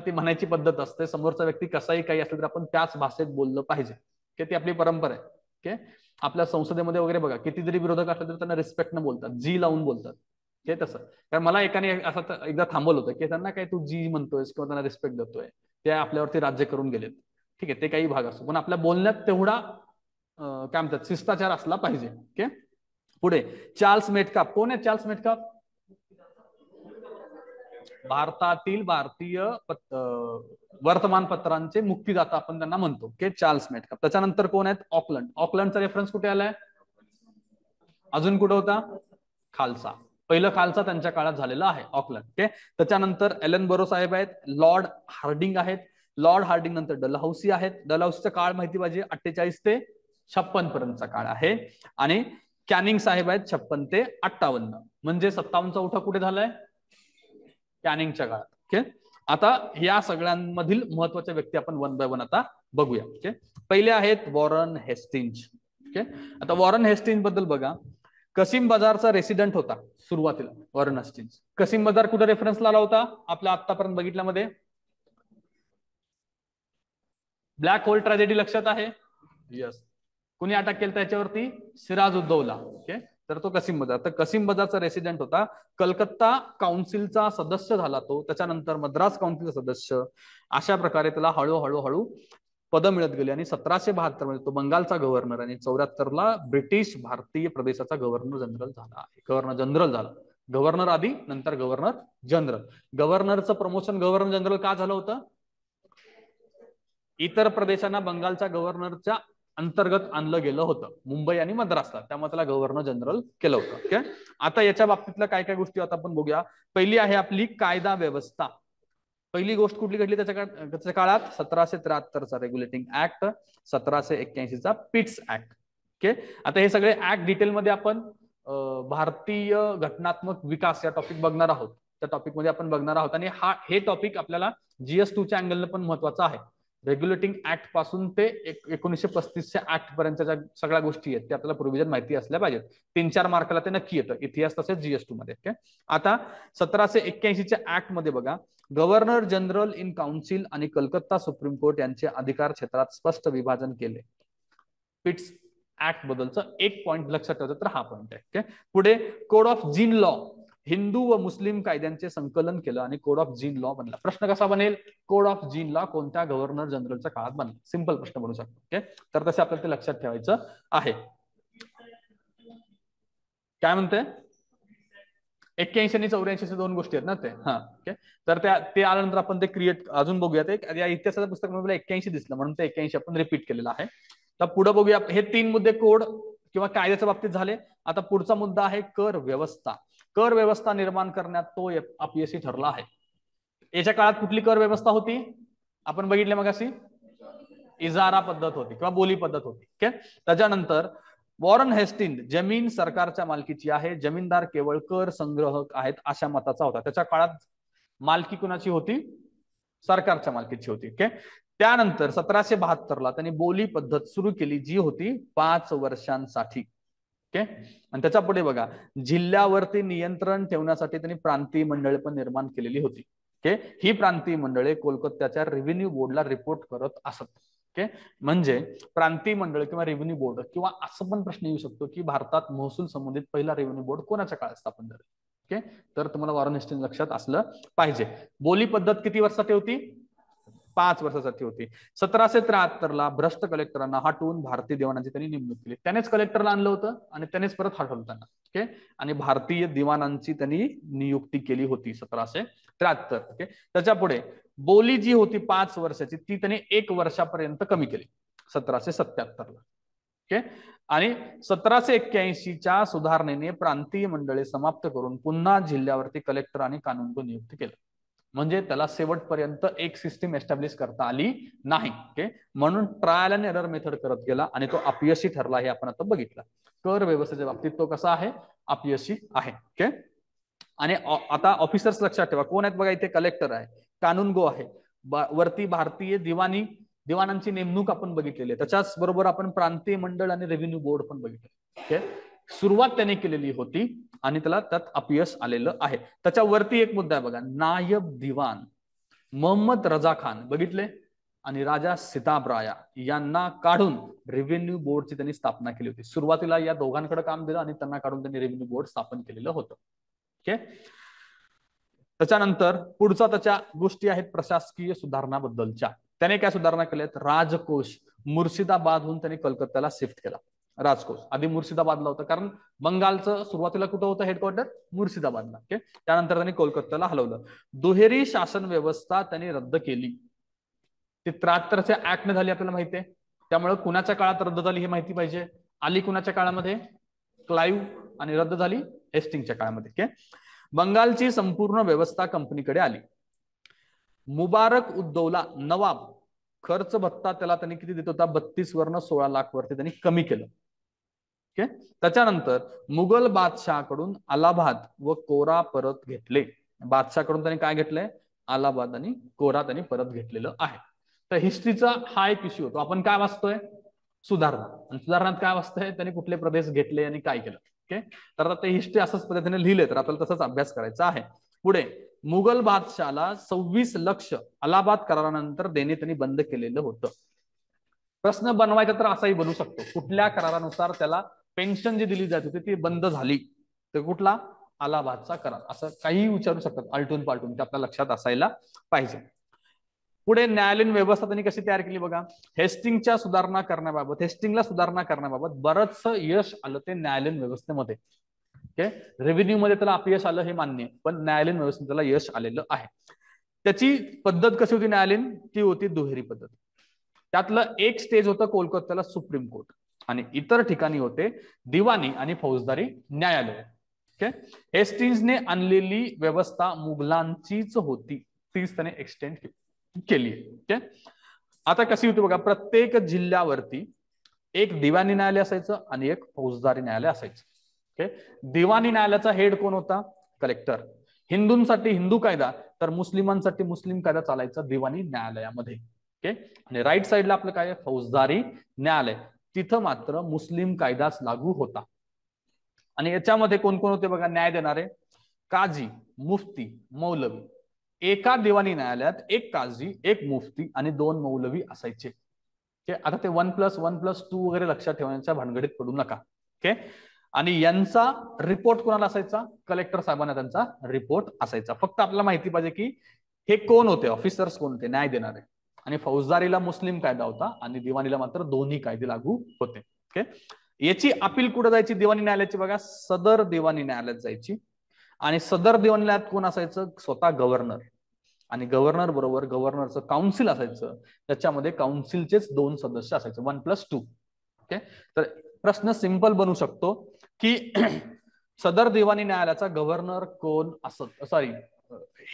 S2: ती म्हणायची पद्धत असते. समोरचा व्यक्ती कसाही काही असेल तर आपण त्याच भाषेत बोललं पाहिजे. ती आपली परंपरा आहे. ओके. आपल्या संसदेमध्ये वगैरे बघा किती जरी विरोधक असले तरी त्यांना रिस्पेक्ट न बोलतात. जी लावून बोलतात. हे तसं. कारण मला एकाने असं एकदा थांबवलं होतं की त्यांना काय तू जी म्हणतोयस किंवा त्यांना रिस्पेक्ट देतोय ते आपल्यावरती राज्य करून गेलेत. ठीक आहे. ते काही भाग असतो पण आपल्या बोलण्यात तेवढा काय म्हणतात शिष्टाचार असला पाहिजे. ओके. पुढे चार्ल्स मेटकाप. कोण आहे चार्ल्स मेटकाप. भारतातील भारतीय वर्तमानपत्रांचे मुक्तीदाता आपण त्यांना म्हणतो. ओके. Charles Metcalf. त्याच्यानंतर कोण आहेत. ऑकलंड. ऑकलंडचा रेफरन्स कुठे आलाय. अजून कुठे होता. खालसा. पहिलं खालसा त्यांच्या काळात झालेला आहे ऑकलंड. ओके. त्याच्यानंतर एलन बरो साहेब आहेत. लॉर्ड हार्डिंग आहेत. लॉर्ड हार्डिंग नंतर डलहौसी आहेत. डलहौसीचा काळ माहिती पाहिजे 48 ते 56 पर्यंतचा काळ आहे. आणि कॅनिंग साहेब आहेत 56 ते 58. म्हणजे 57चा उठा कुठे झालाय. कॅनिंगच्या काळात. ओके. आता या सगळ्यांमधील महत्वाच्या व्यक्ती आपण वन बाय वन आता बघूया. ओके. पहिले आहेत वॉरन हेस्टिंज. ओके. आता वॉरन हेस्टिंज बद्दल बघा. कसीम बाजारचा रेसिडेंट होता सुरुवातीला वॉरन हेस्टिंज. कसीम बाजार कुठे रेफरन्सला आला होता आपल्या आतापर्यंत बघितल्यामध्ये. ब्लॅक होल ट्रॅजेडी लक्षात आहे. यस. कुणी अटॅक केलं त्याच्यावरती. सिराज उद्दौला. ओके. तर तो कसीम बाजार. तर कसीम बाजारचा रेसिडेंट होता. कलकत्ता काउन्सिलचा सदस्य झाला तो. त्याच्यानंतर मद्रास काउन्सिलचा सदस्य. अशा प्रकारे त्याला हळूहळू पद मिळत गेली आणि 1772 मध्ये तो बंगालचा गव्हर्नर आणि 74ला ब्रिटिश भारतीय प्रदेशाचा गव्हर्नर जनरल झाला. गव्हर्नर जनरल झाला. गव्हर्नर आधी नंतर गव्हर्नर जनरल. गव्हर्नरचं प्रमोशन गव्हर्नर जनरल का झालं होतं. इतर प्रदेशांना बंगालच्या गव्हर्नरच्या अंतर्गत आणलं गेलं होतं मुंबई आणि मद्रासला, त्यामुळे त्याला गव्हर्नर जनरल केलं होतं. ओके, आता याच्या बाबतीतल्या काय काय गोष्टी आता आपण बघूया. पहिली आहे आपली कायदा व्यवस्था. पहिली गोष्ट कुठली घडली त्याच्या काळात 1773चा रेग्युलेटिंग ऍक्ट, 1781चा पिट्स ऍक्ट. ओके, आता हे सगळे ऍक्ट डिटेलमध्ये आपण भारतीय घटनात्मक विकास या टॉपिक बघणार आहोत. त्या टॉपिक मध्ये आपण बघणार आहोत आणि हे टॉपिक आपल्याला GS2 च्या अँगलनं पण महत्वाचं आहे. रेग्युलेटिंग ऍक्ट पासून ते 1935च्या ऍक्ट पर्यंतच्या सगळ्या गोष्टी आहेत ते आपल्याला प्रोव्हिजन माहिती असल्या पाहिजेत. 3-4 मार्काला ते नक्की येतं इतिहास तसेच GS2 मध्ये. ओके, आता 1781च्या ऍक्ट मध्ये बघा, गव्हर्नर जनरल इन काउन्सिल आणि कलकत्ता सुप्रीम कोर्ट यांचे अधिकार क्षेत्रात स्पष्ट विभाजन केले. पिट्स ऍक्ट बद्दलचं एक पॉईंट लक्षात ठेवायचं तर हा पॉईंट आहे. ओके, पुढे code of gene law, Hindu व मुस्लिम कायद्यांचे संकलन केलं आणि कोड ऑफ जीन लॉ बनला. प्रश्न कसा बनेल, कोड ऑफ जीन लॉ कोणत्या गव्हर्नर जनरलच्या काळात बनला, सिंपल प्रश्न बनू शकतो. ओके, तर तसे आपल्याला ते लक्षात ठेवायचं आहे. काय म्हणते 81 आणि 84 दोन गोष्टी आहेत ना ते. हा, ओके, तर ते आल्यानंतर आपण ते क्रिएट अजून बघूया. ते या इतिहासाचं पुस्तक मला 81 दिसलं म्हणून ते 81 आपण रिपीट केलेलं आहे. तर पुढे बघूया. हे 3 मुद्दे कोड किंवा कायद्याच्या बाबतीत झाले. आता पुढचा मुद्दा आहे कर व्यवस्था. कर व्यवस्था निर्माण करण्यात तो अपयशी ठरला आहे. याच्या काळात कुठली कर व्यवस्था होती आपण बघितले मग, अशी इजारा पद्धत होती किंवा बोली पद्धत होती. ओके, त्याच्यानंतर वॉरन हेस्टिंग जमीन सरकारच्या मालकीची आहे, जमीनदार केवळ कर संग्रहक आहेत अशा मताचा होता. त्याच्या काळात मालकी कुणाची होती, सरकारच्या मालकीची होती. ओके, त्यानंतर 1772ला त्यांनी बोली पद्धत सुरू केली जी होती 5 वर्षांसाठी. ओके, आणि त्याच्या पुढे बघा, जिल्ह्यावरती नियंत्रण ठेवण्यासाठी त्यांनी प्रांतीय मंडळे पण निर्माण केलेली होती. ओके, ही प्रांतीय मंडळे कोलकात्याच्या रेव्हेन्यू बोर्डला रिपोर्ट करत असत. ओके, म्हणजे प्रांतीय मंडळ किंवा रेव्हेन्यू बोर्ड, किंवा असं पण प्रश्न येऊ शकतो की भारतात महसूल संबंधित पहिला रेव्हेन्यू बोर्ड कोणाच्या काळात स्थापन झाला. ओके, तर तुम्हाला वॉरन हेस्टिंग लक्षात असलं पाहिजे. बोली पद्धत किती वर्षासाठी होती, 5 वर्षासाठी होती. 1773ला भ्रष्ट कलेक्टरांना हटवून भारतीय दिवाणांची त्यांनी नेमणूक केली. त्यानेच कलेक्टरला आणलं होतं आणि त्यानेच परत हटवलं त्यांना. ओके, आणि भारतीय दिवाणांची त्यांनी नियुक्ती केली होती 1773. ओके, त्याच्या पुढे बोली जी होती 5 वर्षाची ती त्यांनी 1 वर्षापर्यंत कमी केली 1777ला. ओके, आणि 1781च्या सुधारणेने प्रांतीय मंडळे समाप्त करून पुन्हा जिल्ह्यावरती कलेक्टर आणि कानूनगो नियुक्त केलं. म्हणजे त्याला शेवटपर्यंत एक सिस्टीम एस्टॅब्लिश करता आली नाही. ओके, म्हणून ट्रायल अँड एरर मेथड करत गेला आणि तो अपयशी ठरला. हे आपण आता बघितलं. कर व्यवस्थेच्या बाबतीत तो कसा आहे, अपयशी आहे. ओके, आणि आता ऑफिसर्स लक्षात ठेवा कोण आहेत बघा. इथे कलेक्टर आहे, कानूनगो आहे, वरती भारतीय दिवाणांची नेमणूक आपण बघितलेली आहे. त्याच्याच बरोबर आपण प्रांतीय मंडळ आणि रेव्हेन्यू बोर्ड पण बघितलं. ओके, सुरुवात त्याने केलेली होती आणि त्याला त्यात अपयश आलेलं आहे. त्याच्यावरती एक मुद्दा आहे बघा, नायब दिवाण मोहम्मद रजा खान बघितले आणि राजा सिताबराया यांना काढून रेव्हेन्यू बोर्डची त्यांनी स्थापना केली होती. सुरुवातीला या दोघांकडे काम दिलं आणि त्यांना काढून त्यांनी रेव्हेन्यू बोर्ड स्थापन केलेलं होतं. ओके, त्याच्यानंतर पुढचा त्याच्या गोष्टी आहेत प्रशासकीय सुधारणाबद्दलच्या. त्याने काय सुधारणा केल्यात, राजकोष मुर्शिदाबादहून त्यांनी कलकत्त्याला शिफ्ट केला. राजकोष आधी मुर्शिदाबादला होतं कारण बंगालचं सुरुवातीला कुठं होतं हेडक्वार्टर, मुर्शिदाबादला. ओके, त्यानंतर त्यांनी कोलकात्याला हलवलं. दुहेरी शासन व्यवस्था त्यांनी रद्द केली. ती 73च्या ऍक्टने झाली आपल्याला माहिती आहे. त्यामुळे कुणाच्या काळात रद्द झाली हे माहिती पाहिजे. आली कुणाच्या काळामध्ये, क्लाइव्ह, आणि रद्द झाली हेस्टिंगच्या काळामध्ये. ओके, बंगालची संपूर्ण व्यवस्था कंपनीकडे आली. मुबारक उद्दौला नवाब खर्च भत्ता त्याला त्यांनी किती देत होता, 32 वरनं 16 लाख वरती त्यांनी कमी केलं. ओके, त्याच्यानंतर मुघल बादशाहकडून अलाहाबाद व कोरा परत घेतले. बादशाहकडून त्यांनी काय घेतलंय, अलाहाबाद आणि कोरा त्यांनी परत घेतलेलं आहे. तर हिस्ट्रीचा हा एक इश्यू होतो. आपण काय वाचतोय, सुधारणा, आणि सुधारणात काय वाचतोय, त्यांनी कुठले प्रदेश घेतले आणि काय केलं. ओके, तर आता हिस्ट्री असंच पद्धतीने लिहिले तर आपल्याला तसंच अभ्यास करायचा आहे. पुढे मुघल बादशाहला 26 लक्ष अलाहाबाद करारानंतर देणे त्यांनी बंद केलेलं होतं. प्रश्न बनवायचा तर असाही बनू शकतो, कुठल्या करारानुसार त्याला पेन्शन जी दिली जात होती ती बंद झाली, तर कुठला, अलाहाबादचा करार, असं काही विचारू शकतात आलटून पालटून, ते आपल्या लक्षात असायला पाहिजे. पुढे न्यायालयीन व्यवस्था त्यांनी कशी तयार केली बघा. हेस्टिंगच्या सुधारणा करण्याबाबत, हेस्टिंगला सुधारणा करण्याबाबत बरंच यश आलं ते न्यायालयीन व्यवस्थेमध्ये. ओके, रेव्हेन्यू मध्ये त्याला अपयश आलं हे मान्य, पण न्यायालयीन व्यवस्थेत त्याला यश आलेलं आहे. त्याची पद्धत कशी होती न्यायालयीन, ती होती दुहेरी पद्धत. त्यातलं एक स्टेज होतं कोलकात्याला सुप्रीम कोर्ट आणि इतर ठिकाणी होते दिवाणी आणि फौजदारी न्यायालय. ओके, हेस्टिंग्सने आणलेली व्यवस्था मुघलांचीच होती, तीच त्याने एक्सटेंड केली. ओके, आता कशी होती बघा, प्रत्येक जिल्ह्यावरती एक दिवाणी न्यायालय असायचं आणि एक फौजदारी न्यायालय असायचं. ओके, दिवाणी न्यायालयाचा हेड कोण होता? कलेक्टर. हिंदूंसाठी हिंदू कायदा तर मुस्लिमांसाठी मुस्लिम कायदा चालायचा दिवाणी न्यायालयामध्ये. ओके, आणि राईट साईडला आपलं काय आहे? फौजदारी न्यायालय. तिथं मात्र मुस्लिम कायदाच लागू होता. आणि याच्यामध्ये कोण कोण होते बघा न्याय देणारे? काझी, मुफ्ती, मौलवी. एका दिवाणी न्यायालयात एक काझी, एक मुफ्ती आणि 2 मौलवी असायचे. आता ते 1+1+2 वगैरे लक्षात ठेवण्याच्या भानगडीत पडू नका. ओके, आणि यांचा रिपोर्ट कोणाला असायचा? कलेक्टर साहेबांना त्यांचा रिपोर्ट असायचा. फक्त आपल्याला माहिती पाहिजे की हे कोण होते, ऑफिसर्स कोण होते न्याय देणारे. आणि फौजदारीला मुस्लिम कायदा होता आणि दिवाणीला मात्र दोन्ही कायदे लागू होते. ओके, याची अपील कुठे जायची दिवाणी न्यायालयाची बघा? सदर दिवाणी न्यायालयात जायची. आणि सदर दिवाणी न्यायालयात कोण असायचं? स्वतः गव्हर्नर. आणि गव्हर्नर बरोबर गव्हर्नरचं काउन्सिल असायचं, त्याच्यामध्ये काउन्सिलचेच 2 सदस्य असायचे, 1+2. ओके, तर प्रश्न सिंपल बनू शकतो की सदर दिवाणी न्यायालयाचा गव्हर्नर कोण असत, सॉरी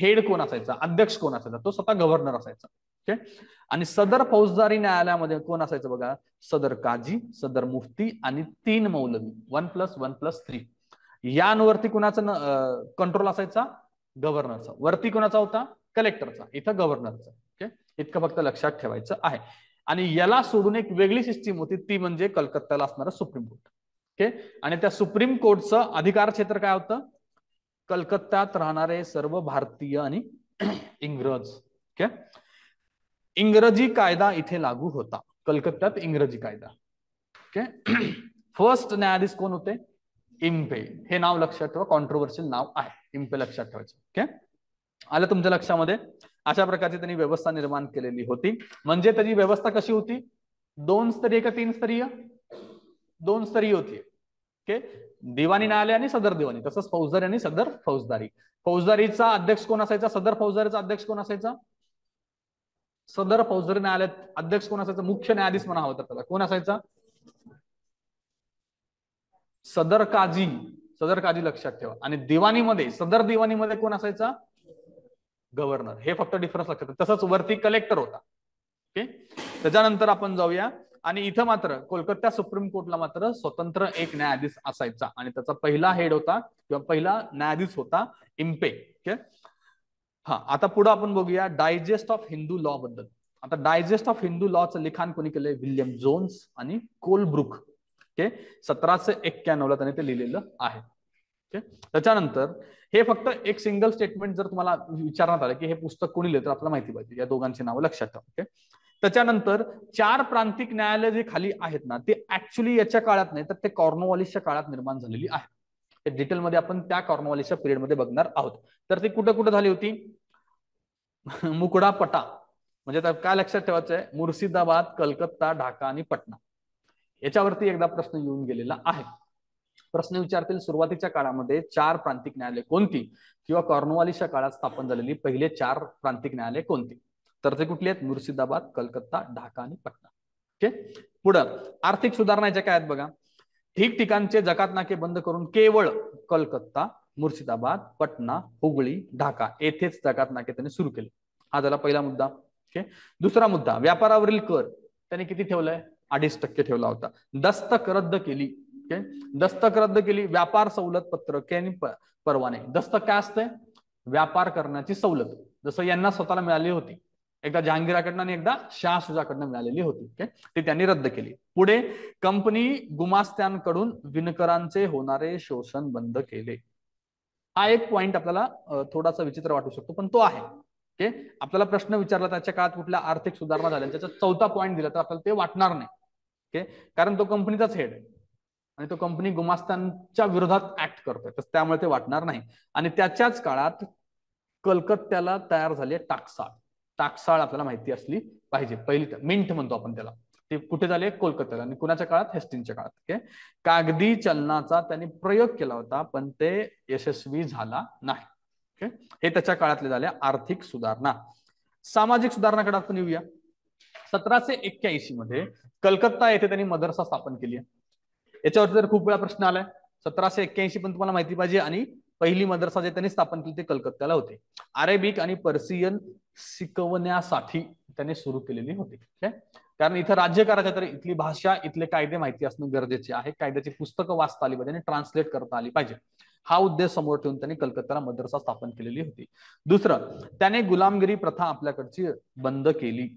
S2: हेड कोण असायचा, अध्यक्ष कोण असायचा? तो स्वतः गव्हर्नर असायचा. ओके, आणि सदर फौजदारी न्यायालयामध्ये कोण असायचं बघा? सदर काझी, सदर मुफ्ती आणि 3 मौलवी, 1+1+3. यांवरती कुणाचा कंट्रोल असायचा? गव्हर्नरचा. वरती कोणाचा होता? कलेक्टरचा. इथं गव्हर्नरचा. ओके, इतकं फक्त लक्षात ठेवायचं आहे. आणि याला सोडून एक वेगळी सिस्टीम होती, ती म्हणजे कलकत्त्याला असणारं सुप्रीम कोर्ट. ओके, आणि त्या सुप्रीम कोर्टचं अधिकार क्षेत्र काय होतं? कलकत्त्यात राहणारे सर्व भारतीय आणि इंग्रज. ओके, इंग्रजी कायदा इथे लागू होता कलकत्त्यात, इंग्रजी कायदा. ओके, फर्स्ट न्यायाधीश कोण होते? इम्पे. हे नाव लक्षात ठेवा, कॉन्ट्रोवर्शियल नाव आहे, इम्पे लक्षात ठेवायचं. ओके, आलं तुमच्या लक्षामध्ये? अशा प्रकारची त्यांनी व्यवस्था निर्माण केलेली होती. म्हणजे त्याची व्यवस्था कशी होती? 2 स्तरीय का 3 स्तरीय? 2 स्तरीय होती. ओके, दिवाणी न्यायालय आणि सदर दिवाणी, तसंच फौजदारी आणि सदर फौजदारी. फौजदारीचा अध्यक्ष कोण असायचा? सदर फौजदारीचा अध्यक्ष कोण असायचा? सदर फौजदारी न्यायालयात अध्यक्ष कोण असायचा? मुख्य न्यायाधीश म्हणा होता त्याला. कोण असायचा? सदर काझी. सदर काझी लक्षात ठेवा. आणि दिवाणीमध्ये, सदर दिवाणीमध्ये कोण असायचा? गव्हर्नर. हे फक्त डिफरन्स लक्षात. तसंच वरती कलेक्टर होता. ओके, त्याच्यानंतर आपण जाऊया. आणि इथं मात्र कोलकाता सुप्रीम कोर्टला मात्र स्वतंत्र एक न्यायाधीश असायचा आणि त्याचा पहिला हेड होता किंवा पहिला न्यायाधीश होता इम्पे. ओके, हा, आता पुढे आपण बघूया डायजेस्ट ऑफ हिंदू लॉ बद्दल. आता डायजेस्ट ऑफ हिंदू लॉचं लिखाण कोणी केलंय? विल्यम जोन्स आणि कोलब्रुक. ओके, 1791 ला त्याने ते लिहिलेलं आहे. ओके, त्याच्यानंतर हे फक्त एक सिंगल स्टेटमेंट जर तुम्हाला विचारण्यात आलं की हे पुस्तक कोणी लिहिलं तर आपल्याला माहिती पाहिजे, या दोघांची नावं लक्षात ठेवा. ओके, त्याच्यानंतर 4 प्रांतिक न्यायालय जे खाली आहेत ना, ते ऍक्च्युली याच्या काळात नाही तर ते कॉर्नवॉलिसच्या काळात निर्माण झालेली आहेत. डिटेलमध्ये आपण त्या कॉर्नवॉलिसच्या पिरियडमध्ये बघणार आहोत. तर ती कुठं कुठं झाली होती? मुकडापटा, म्हणजे काय लक्षात ठेवायचं आहे? मुर्शिदाबाद, कलकत्ता, ढाका आणि पटना. याच्यावरती एकदा प्रश्न येऊन गेलेला आहे. प्रश्न विचारतील सुरुवातीच्या काळामध्ये 4 प्रांतिक न्यायालय कोणती किंवा कॉर्नवॉलिसच्या काळात स्थापन झालेली पहिले 4 प्रांतिक न्यायालय कोणती? तर ते कुठली आहेत? मुर्शिदाबाद, कलकत्ता, ढाका आणि पटना. ओके, पुढं आर्थिक सुधारणाच्या काय आहेत बघा? ठिकठिकाणचे जकात नाके बंद करून केवळ कलकत्ता, मुर्शिदाबाद, पटना, हुगळी, ढाका येथेच जकात नाके त्यांनी सुरू केले. हा झाला पहिला मुद्दा. ओके, दुसरा मुद्दा, व्यापारावरील कर त्यांनी किती ठेवलाय? 2.5% ठेवला होता. दस्तक रद्द केली. ओके, दस्तक रद्द केली. व्यापार सवलत पत्रक आणि परवाने. दस्तक काय असते? व्यापार करण्याची सवलत, जसं यांना स्वतःला मिळाली होती, एकदा जहांगीराकडनं आणि एकदा शाह सुजाकडनं मिळालेली होती. ओके, ती त्यांनी रद्द केली. पुढे कंपनी गुमास्त्यांकडून विणकरांचे होणारे शोषण बंद केले. हा एक पॉइंट आपल्याला थोडासा विचित्र वाटू शकतो, पण तो आहे. ओके, आपल्याला प्रश्न विचारला त्याच्या काळात कुठल्या आर्थिक सुधारणा झाल्या, त्याचा 4था पॉइंट दिला तर आपल्याला ते वाटणार नाही. ओके, कारण तो कंपनीचाच हेड आहे आणि तो कंपनी गुमास्त्यांच्या विरोधात ऍक्ट करतोय, तर त्यामुळे ते वाटणार नाही. आणि त्याच्याच काळात कलकत्त्याला तयार झाली टाकसाळ. टाकसाळ आपल्याला माहिती असली पाहिजे. पहिली मिंट म्हणतो आपण त्याला. ते कुठे झाले? कोलकात्याला. आणि कुणाच्या काळात? हेस्टिंगच्या काळात. ओके, कागदी चलनाचा त्यांनी प्रयोग केला होता पण ते यशस्वी झाला नाही. ओके, हे त्याच्या काळातले झाल्या आर्थिक सुधारणा. सामाजिक सुधारणाकडे आपण येऊया. 1781 मध्ये कलकत्ता येथे त्यांनी मदरसा स्थापन केली आहे. याच्यावरती जर खूप वेळा प्रश्न आलाय. 1781 पण तुम्हाला माहिती पाहिजे. आणि पहिली मदरसा जे त्यांनी स्थापन केली ते कलकत्त्याला होते. अरेबिक आणि पर्सियन शिकवण्यासाठी त्यांनी सुरू केलेली होती. कारण इथं राज्य करायचं तर इथली भाषा, इथले कायदे माहिती असणं गरजेचे आहे. कायद्याची पुस्तकं वाचता आली पाहिजे आणि ट्रान्सलेट करता आली पाहिजे. हा उद्देश समोर ठेवून त्यांनी कलकत्त्याला मदरसा स्थापन केलेली होती. दुसरं, त्याने गुलामगिरी प्रथा आपल्याकडची बंद केली.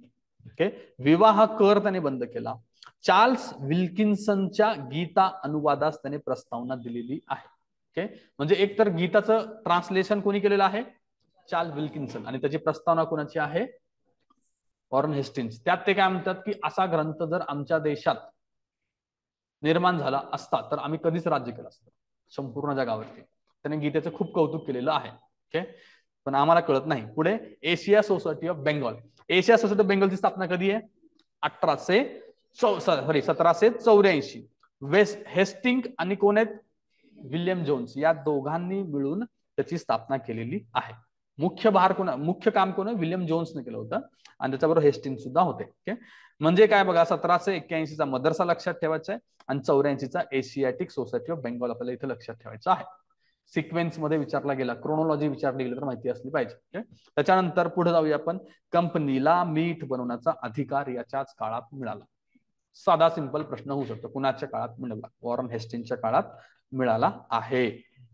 S2: ओके, विवाह कर त्याने बंद केला. चार्ल्स विल्किन्सनच्या गीता अनुवादास त्याने प्रस्तावना दिलेली आहे. ओके, म्हणजे एक तर गीताचं ट्रान्सलेशन कोणी केलेलं आहे? Charles Wilkinson. आणि त्याची प्रस्तावना कोणाची आहे? Warren Hastings. त्यात ते काय म्हणतात की असा ग्रंथ जर आमच्या देशात निर्माण झाला असता तर आम्ही कधीच राज्य केलं असतं संपूर्ण जगावरती. त्याने गीतेचं खूप कौतुक केलेलं आहे. ओके, पण आम्हाला कळत नाही. पुढे Asia Society of Bengal. Asia Society of बेंगॉलची स्थापना कधी आहे? 1784. वेस्ट हेस्टिंग आणि कोण आहेत? William Jones. या दोघांनी मिळून त्याची स्थापना केलेली आहे. मुख्य काम कोण? विल्यम जोन्सने केलं होतं. आणि त्याच्याबरोबर हेस्टिंग सुद्धा होते. ओके, म्हणजे काय बघा, 1781चा मदरसा लक्षात ठेवायचा आहे आणि 84चा एशियाटिक सोसायटी ऑफ बेंगॉल आपल्याला इथे लक्षात ठेवायचं आहे. सिक्वेन्स मध्ये विचारला गेला, क्रोनॉलॉजी विचारली गेली तर माहिती असली पाहिजे. त्याच्यानंतर पुढे जाऊया आपण. कंपनीला मीठ बनवण्याचा अधिकार याच्याच काळात मिळाला. साधा सिंपल प्रश्न होऊ शकतो. कुणाच्या काळात मिळाला? वॉरन हेस्टिंगच्या काळात मिळाला आहे.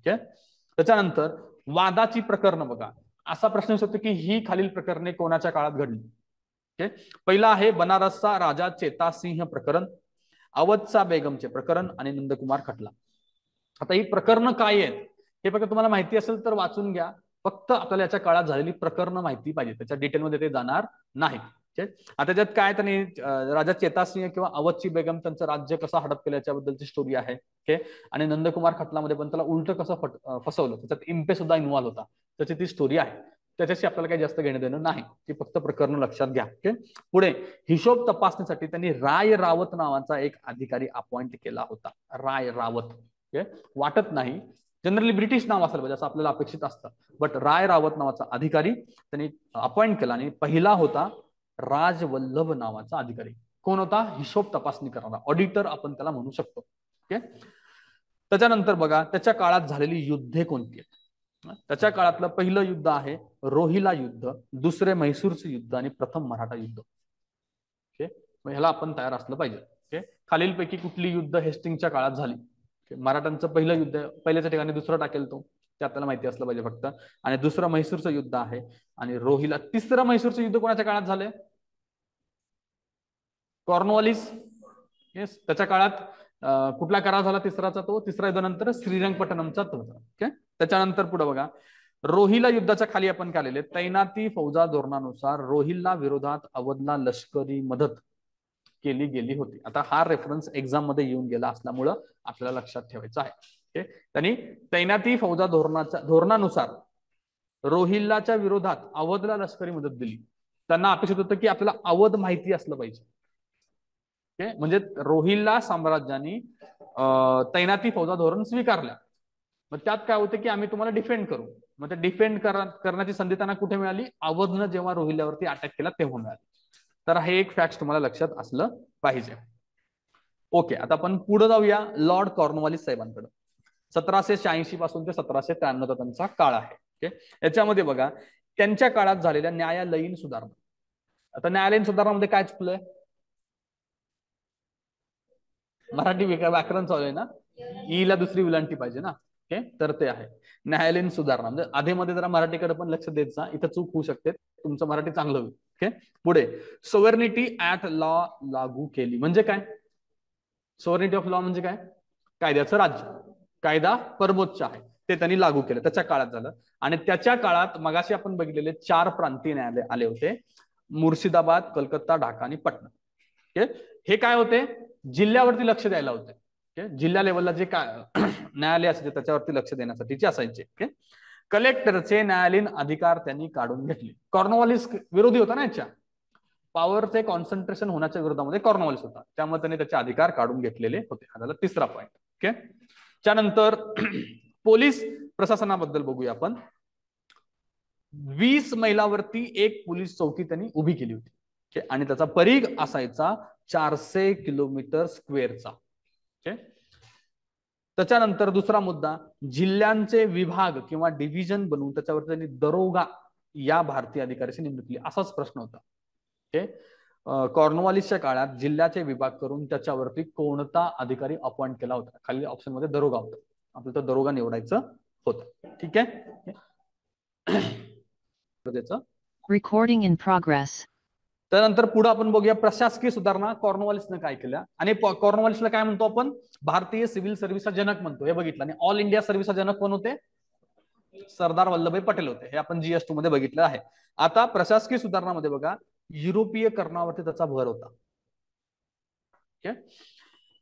S2: त्याच्यानंतर वादाची प्रकरण बघा. असा प्रश्न होऊ शकतो की ही खालील प्रकरणे कोणाच्या काळात घडली? पहिला आहे बनारसचा राजा चेतासिंह प्रकरण, अवधचा बेगमचे प्रकरण आणि नंदकुमार खटला. आता ही प्रकरण काय आहेत हे फक्त तुम्हाला माहिती असेल तर वाचून घ्या. फक्त आपल्याला याच्या काळात झालेली प्रकरण माहिती पाहिजे, त्याच्या डिटेलमध्ये ते जाणार नाही. आता त्याच्यात काय, त्यांनी राजा चेतासिंह किंवा अवधची बेगम त्यांचं राज्य कसं हडप केलं याच्याबद्दलची स्टोरी आहे. ओके, आणि नंदकुमार खटलामध्ये पण त्याला उलट कसं फसवलं, त्याच्यात इम्पे सुद्धा इन्व्हॉल्व होता, त्याची ती स्टोरी आहे. त्याच्याशी आपल्याला काही जास्त घेणं देणं नाही, ती फक्त प्रकरण लक्षात घ्या. ओके, पुढे हिशोब तपासणीसाठी त्यांनी राय रावत नावाचा एक अधिकारी अपॉइंट केला होता. राय रावत. ओके, वाटत नाही जनरली ब्रिटिश नाव असेल पाहिजे असं आपल्याला अपेक्षित असतं, बट राय रावत नावाचा अधिकारी त्यांनी अपॉइंट केला. आणि पहिला होता राजवल्लभ नावाचा अधिकारी. कोण होता? हिशोब तपासणी करणारा, ऑडिटर आपण त्याला म्हणू शकतो. ओके, त्याच्यानंतर बघा त्याच्या काळात झालेली युद्धे कोणती आहेत. त्याच्या काळातलं पहिलं युद्ध आहे रोहिला युद्ध, दुसरे म्हैसूरचे युद्ध आणि प्रथम मराठा युद्ध. ओके, ह्याला आपण तयार असलं पाहिजे. ओके, खालीलपैकी कुठली युद्ध हेस्टिंगच्या काळात झाली? मराठ्यांचं पहिलं युद्ध, पहिल्याच्या ठिकाणी दुसरं टाकेल तो, ते आपल्याला माहिती असलं पाहिजे फक्त. आणि दुसरं म्हैसूरचं युद्ध आहे. आणि रोहिला. तिसरं म्हैसूरचं युद्ध कोणाच्या काळात झालंय? कॉर्नवॉलिस. येस, त्याच्या काळात कुठला करार झाला तिसराचा? तो तिसऱ्या युद्धानंतर श्रीरंगपट्टणमचा तो. ओके, त्याच्यानंतर पुढे बघा रोहिला युद्धाच्या खाली आपण काय आलेले, तैनाती फौजा धोरणानुसार रोहिलला विरोधात अवधला लष्करी मदत केली गेली होती. आता हा रेफरन्स एक्झाम मध्ये येऊन गेला असल्यामुळं आपल्याला लक्षात ठेवायचं आहे. त्यांनी तैनाती फौजा धोरणानुसार रोहिल्लाच्या विरोधात अवधला लष्करी मदत दिली. त्यांना अपेक्षित होतं की आपल्याला अवध माहिती असलं पाहिजे. म्हणजे रोहिल्ला साम्राज्याने तैनाती फौजा धोरण स्वीकारल्या. मग त्यात काय होतं की आम्ही तुम्हाला डिफेंड करू. मग ते डिफेंड करण्याची संधी त्यांना कुठे मिळाली? अवधनं जेव्हा रोहिल्ल्यावरती अटॅक केला तेव्हा मिळाली. तर हे एक फॅक्ट तुम्हाला लक्षात असलं पाहिजे. ओके, आता आपण पुढे जाऊया लॉर्ड कॉर्नवॉलिस साहेबांकडे. 1786 पासून ते 1793 त्यांचा काळ आहे. ओके, याच्यामध्ये बघा त्यांच्या काळात झालेल्या न्यायालयीन सुधारणा. आता न्यायालयीन सुधारणामध्ये काय चुकलंय? मराठी व्याकरण चालू आहे ना, ईला दुसरी उलांटी पाहिजे ना. ओके, तर ते आहे न्यायालयीन सुधारणा. म्हणजे आधीमध्ये जरा मराठीकडे पण लक्ष देत जा, इथं चूक होऊ शकते, तुमचं मराठी चांगलं होईल. ओके, पुढे सोव्हर्निटी ऍट लॉ लागू केली. म्हणजे काय? सोव्हर्निटी ऑफ लॉ म्हणजे काय? कायद्याचं राज्य, कायदा परमोच्च आहे, ते त्यांनी लागू केलं. त्याच्या काळात झालं. आणि त्याच्या काळात मगाशी आपण बघितलेले 4 प्रांतीय न्यायालय आले होते, मुर्शिदाबाद, कलकत्ता, ढाका आणि पटना. हे काय होते? जिल्ह्यावरती लक्ष द्यायला होते. जिल्हा लेवलला जे काय न्यायालय असायचे त्याच्यावरती लक्ष देण्यासाठीचे असायचे. कलेक्टरचे न्यायालयीन अधिकार त्यांनी काढून घेतले. कॉर्नवॉलिस विरोधी होता ना याच्या, पॉवरचे कॉन्सन्ट्रेशन होण्याच्या विरोधामध्ये कॉर्नवॉलिस होता, त्यामुळे त्यांनी त्याचे अधिकार काढून घेतलेले होते. हा झाला तिसरा पॉईंट. ओके, त्यानंतर पोलीस प्रशासनाबद्दल बघूया आपण. 20 मैलावरती एक पोलीस चौकी त्यांनी उभी केली होती. आणि त्याचा परिघ असायचा 400 किलोमीटर स्क्वेअरचा. त्याच्यानंतर दुसरा मुद्दा, जिल्ह्यांचे विभाग किंवा डिव्हिजन बनवून त्याच्यावरती त्यांनी दरोगा या भारतीय अधिकाऱ्याची नेमणूक केली, असाच प्रश्न होता. कॉर्नवॉलिसच्या काळात जिल्ह्याचे विभाग करून त्याच्यावरती कोणता अधिकारी अपॉइंट केला होता? खाली ऑप्शन मध्ये दरोगा होता, आपल्याला तर दरोगा निवडायचं होतं. ठीक आहे.
S1: Recording in progress.
S2: त्यानंतर पुढे आपण बघूया प्रशासकीय सुधारणा कॉर्नवॉलिसने काय केल्या. आणि कॉर्नवॉलिसला काय म्हणतो आपण? भारतीय सिव्हिल सर्व्हिसचा जनक म्हणतो, हे बघितलं. आणि ऑल इंडिया सर्व्हिसचा जनक कोण होते? सरदार वल्लभभाई पटेल होते, हे आपण GS2 मध्ये बघितलं आहे. आता प्रशासकीय सुधारणामध्ये बघा, युरोपीयकरणावरती त्याचा भर होता.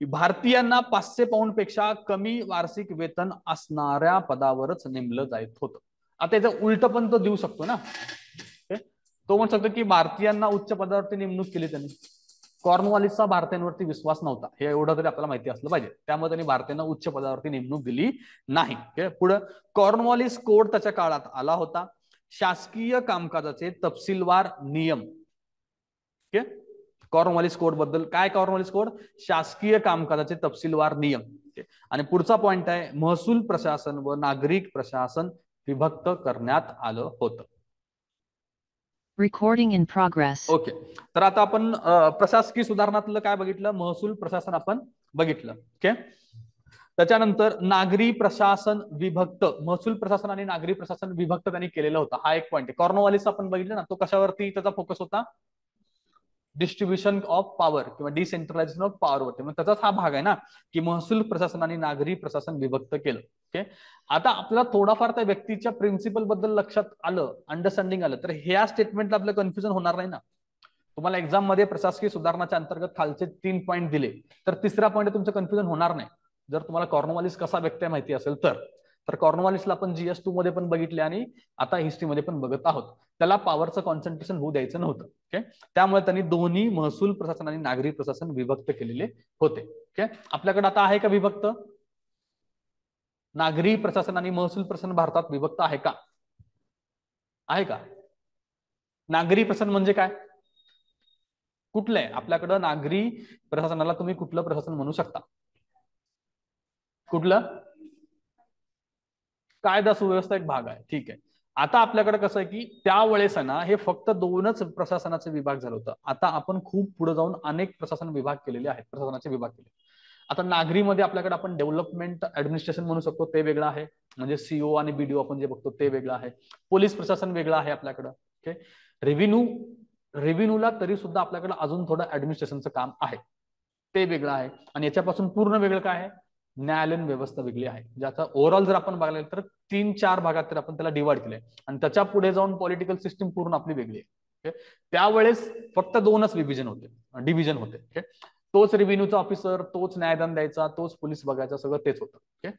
S2: भारतीयांना 500 पाऊंड पेक्षा कमी वार्षिक वेतन असणाऱ्या पदावरच नेमलं जात होतं. आता याचं उलट पण तो देऊ शकतो ना, तो म्हणू शकतो की भारतीयांना उच्च पदावरती नेमणूक केली त्यांनी. कॉर्नवॉलिसचा भारतीयांवरती विश्वास नव्हता, हे एवढं तरी आपल्याला माहिती असलं पाहिजे, त्यामुळे त्यांनी भारतीयांना उच्च पदावरती नेमणूक दिली नाही. पुढे कॉर्नवॉलिस कोड त्याच्या काळात आला होता. शासकीय कामकाजाचे तपशीलवार नियम. कॉर्नवॉलिस कोड बद्दल काय? कॉर्नवॉलिस कोड शासकीय कामकाजाचे तपशीलवार नियम. आणि पुढचा पॉइंट आहे, महसूल प्रशासन व नागरिक प्रशासन विभक्त करण्यात आलं होतं.
S1: Recording in progress.
S2: ओके, तर आता आपण प्रशासकीय सुधारणातलं काय बघितलं? महसूल प्रशासन आपण बघितलं. ओके, त्याच्यानंतर नागरी प्रशासन विभक्त, महसूल प्रशासन आणि नागरी प्रशासन विभक्त त्यांनी केलेलं होतं, हा एक पॉइंट आहे. कॉर्नवॉलिस आपण बघितलं ना, तो कशावरती त्याचा फोकस होता? डिस्ट्रीब्युशन ऑफ पॉवर किंवा डिसेंट्रलायझेशन ऑफ पॉवर वरती. मग त्याचाच हा भाग आहे ना, की महसूल प्रशासन आणि नागरी प्रशासन विभक्त केलं. ओके, आता आपल्याला थोडाफार त्या व्यक्तीच्या प्रिन्सिपल बद्दल लक्षात आलं, अंडरस्टँडिंग आलं, तर ह्या स्टेटमेंटला आपलं कन्फ्युजन होणार नाही ना. तुम्हाला एक्झाम मध्ये प्रशासकीय सुधारणाच्या अंतर्गत खालचे 3 पॉईंट दिले, तर तिसरा पॉईंट तुमचं कन्फ्युजन होणार नाही, जर तुम्हाला कॉर्नवॉलिस कसा व्यक्ती माहिती असेल तर कॉर्नवॉलिसला आपण GS2 मध्ये पण बघितले आणि आता हिस्ट्रीमध्ये पण बघत आहोत. त्याला पॉवरचं कॉन्सन्ट्रेशन होऊ द्यायचं नव्हतं. ओके, त्यामुळे त्यांनी दोन्ही महसूल प्रशासन आणि नागरी प्रशासन विभक्त केलेले होते. ओके, आपल्याकडे आता आहे का विभक्त? नागरी प्रशासन आणि महसूल प्रशासन भारतात विभक्त आहे का? आहे का? नागरी प्रशासन म्हणजे काय? कुठलं आहे आपल्याकडं? नागरी प्रशासनाला तुम्ही कुठलं प्रशासन म्हणू शकता? कुठलं? कायदा सुव्यवस्था एक भाग आहे. ठीक आहे, आता आपल्याकडे कसं आहे की त्यावेळेस ना हे फक्त 2च प्रशासनाचे विभाग झालं होतं. आता आपण खूप पुढे जाऊन अनेक प्रशासन विभाग केलेले आहेत, प्रशासनाचे विभाग केले. आता नागरीमध्ये आपल्याकडे आपण डेव्हलपमेंट ऍडमिनिस्ट्रेशन म्हणू शकतो, ते वेगळं आहे, म्हणजे CO आणि BDO आपण जे बघतो ते वेगळं आहे. पोलीस प्रशासन वेगळं आहे आपल्याकडं. ओके, रेव्हेन्यूला तरी सुद्धा आपल्याकडे अजून थोडं ऍडमिनिस्ट्रेशनचं काम आहे, ते वेगळं आहे. आणि याच्यापासून पूर्ण वेगळं काय आहे? न्यायालयीन व्यवस्था वेगळी आहे, ज्याचा ओव्हरऑल जर आपण बघायला तर 3-4 भागात तर आपण त्याला डिवाइड केलंय. आणि त्याच्या पुढे जाऊन पॉलिटिकल सिस्टीम पूर्ण आपली वेगळी आहे. त्यावेळेस फक्त 2च डिव्हिजन होते. तोच रेव्हेन्यूचा ऑफिसर, तोच न्यायदान द्यायचा, तोच पोलीस बघायचा, सगळं तेच होतं. ओके,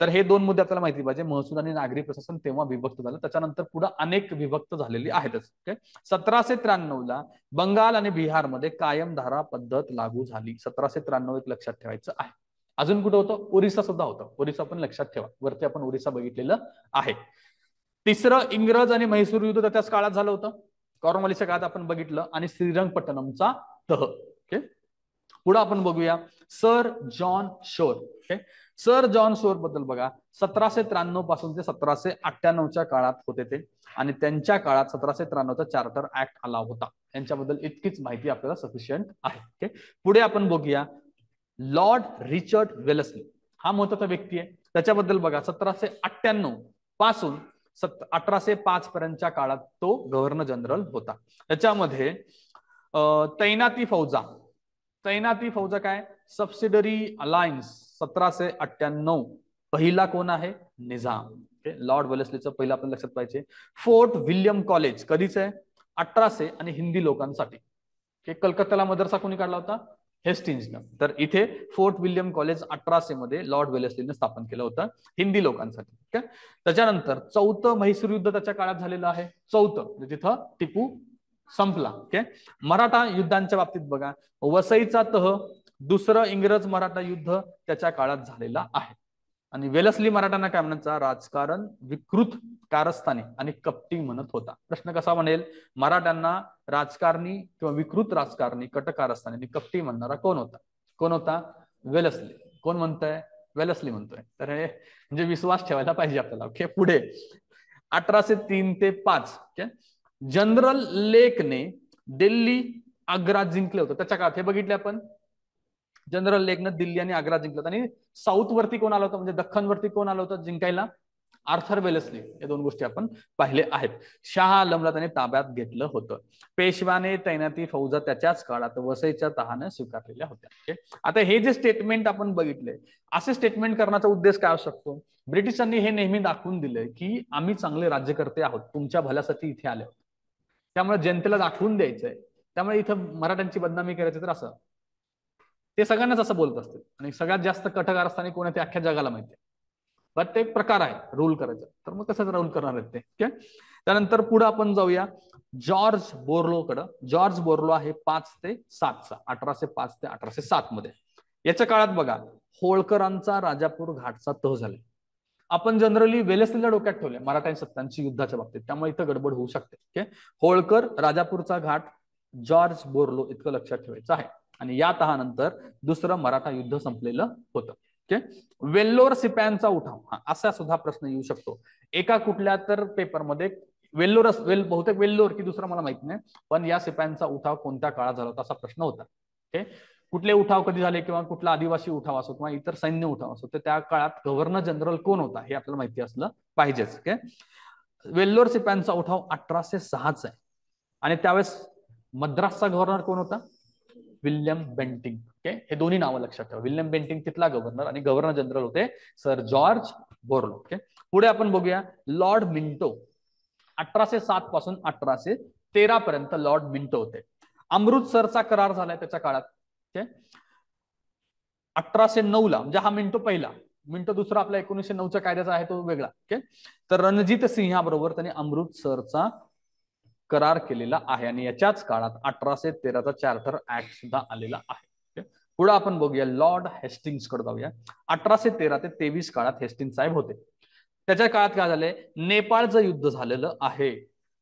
S2: तर हे 2 मुद्दे आपल्याला माहिती पाहिजे. महसूल आणि नागरी प्रशासन तेव्हा विभक्त झालं, त्याच्यानंतर पुढे अनेक विभक्त झालेली आहेतच. ओके, 1793 बंगाल आणि बिहारमध्ये कायमधारा पद्धत लागू झाली. 1793 एक लक्षात ठेवायचं आहे. अजून कुठं होतं? ओरिसा सुद्धा होतं. ओरिसा पण लक्षात ठेवा, वरती आपण ओरिसा बघितलेलं आहे. तिसरं इंग्रज आणि म्हैसूर युद्ध त्याच काळात झालं होतं, कॉर्नवॉलिसच्या काळात आपण बघितलं. आणि श्रीरंगपट्टणमचा तह. ओके, पुढे आपण बघूया sir John Shore. Okay, sir John Shore बद्दल बघा, 1793 पासून ते 1798च्या काळात होते ते. आणि त्यांच्या काळात 1793चा चार्टर ऍक्ट आला होता. यांच्याबद्दल इतकीच माहिती आपल्याला सफिशियंट आहे. ओके, पुढे आपण बघूया लॉर्ड रिचर्ड वेलस्ली. हा महत्वाचा व्यक्ती आहे. त्याच्याबद्दल बघा, 1798 पासून 1805 पर्यंतच्या काळात तो गव्हर्नर जनरल होता. त्याच्यामध्ये तैनाती फौजा काय? Subsidiary alliance 1798. पहिला कोण आहे? निझाम. लॉर्ड वेलेस्लीचं पहिलं आपण लक्षात पाहिजे. फोर्ट विल्यम कॉलेज कधीच आहे? 1800 आणि हिंदी लोकांसाठी. कलकत्त्याला मदरसा कोणी काढला होता? हेस्टिंग्जनं. तर इथे फोर्ट विल्यम कॉलेज 1800 मध्ये लॉर्ड वेलेस्लीने स्थापन केलं होतं हिंदी लोकांसाठी. त्याच्यानंतर 4थं म्हैसूर युद्ध त्याच्या काळात झालेलं आहे. 4थं तिथं टिपू संपला. ओके, मराठा युद्धांच्या बाबतीत बघा, वसईचा तह, दुसरं इंग्रज मराठा युद्ध त्याच्या काळात झालेला आहे. आणि वेलस्ली मराठ्यांना काय म्हणायचा, राजकारण विकृत कारस्थानी आणि कपटी म्हणत होता. प्रश्न कसा बनेल, मराठ्यांना राजकारणी किंवा विकृत राजकारणी, कट कारस्थानी आणि कपटी म्हणणारा कोण होता? कोण होता? वेलस्ली. कोण म्हणतंय? वेलस्ली म्हणतोय. तर हे म्हणजे विश्वास ठेवायला पाहिजे आपल्याला. ओके, पुढे 1803 ते 5 जनरल लेकने दिल्ली आग्रा जिंकले होतं त्याच्या काळात. हे बघितले आपण, जनरल लेकनं दिल्ली आणि आग्रा जिंकलं. आणि साऊथ वरती कोण आलं होतं, म्हणजे दख्खन वरती कोण आलं होतं जिंकायला? Arthur Wellesley. या दोन गोष्टी आपण पाहिले आहेत. शाह आलमला त्याने ताब्यात घेतलं होतं. पेशवाने तैनाती फौजा त्याच्याच काळात वसईच्या तहानं स्वीकारलेल्या होत्या. आता हे जे स्टेटमेंट आपण बघितले, असे स्टेटमेंट करण्याचा उद्देश काय असू शकतो? ब्रिटिशांनी हे नेहमी दाखवून दिलंय की आम्ही चांगले राज्यकर्ते आहोत, तुमच्या भल्यासाठी इथे आले, त्यामुळे जनतेला दाखवून द्यायचंय. त्यामुळे इथं मराठ्यांची बदनामी करायची, तर असं ते सगळ्यांनाच असं बोलत असते. आणि सगळ्यात जास्त कटकार असताना कोण आहे ते अख्ख्या जगाला माहिती आहे. पण ते एक प्रकार आहे रूल करायचा, तर मग कसं रूल करणार आहेत ते. त्यानंतर पुढे आपण जाऊया जॉर्ज बोर्लो कडं. जॉर्ज बोर्लो आहे 5 ते 7 1805 ते 1807 मध्ये. याच्या काळात बघा, होळकरांचा राजापूर घाटचा तह झाला. आपण जनरली वेलस्लीला डोक्यात ठेवले मराठा सत्तांची युद्धाच्या बाबतीत, त्यामुळे इथं गडबड होऊ शकते. होळकर, राजापूरचा घाट, जॉर्ज बोर्लो इतकं लक्षात ठेवायचं आहे. आणि या तहानंतर दुसरं मराठा युद्ध संपलेलं होतं. वेल्लोर सिपायांचा उठाव, हा असा सुद्धा प्रश्न येऊ शकतो. एका कुठल्या तर पेपरमध्ये वेल्लोर, बहुतेक वेल्लोर की दुसरा मला माहित नाही, पण या सिपायांचा उठाव कोणत्या काळात झाला होता असा प्रश्न होता. कुठले उठाव कधी झाले, किंवा कुठला आदिवासी उठाव असो किंवा इतर सैन्य उठाव असो, तर त्या काळात गव्हर्नर जनरल कोण होता हे आपल्याला माहिती असलं पाहिजेच. वेल्लोर सिपायांचा उठाव 1806 आहे. आणि त्यावेळेस मद्रासचा गव्हर्नर कोण होता? William Bentinck. हे दोन्ही नावं लक्षात ठेवा. विल्यम बेंटिंग तिथला गव्हर्नर, आणि गव्हर्नर जनरल होते सर जॉर्ज बोर्लो. पुढे आपण बघूया लॉर्ड मिंटो. 1807 पासून 1813 पर्यंत लॉर्ड मिंटो होते. अमृतसरचा करार झालाय त्याच्या काळात. 1809 ला, म्हणजे हा मिंटो पहिला. मिंटो दुसरा आपला 1909च्या कायद्याचा आहे तो वेगळा. तर रणजित सिंहाबरोबर त्यांनी अमृतसरचा करार केलेला आहे. आणि याच्याच काळात 1813चा चार्टर ऍक्ट सुद्धा आलेला आहे. पुढे आपण बघूया लॉर्ड हेस्टिंग्स कडे जाऊया. 1813 ते 23 काळात हेस्टिंग्स साहेब होते. त्याच्या काळात काय झालंय, नेपाळचं युद्ध झालेलं आहे.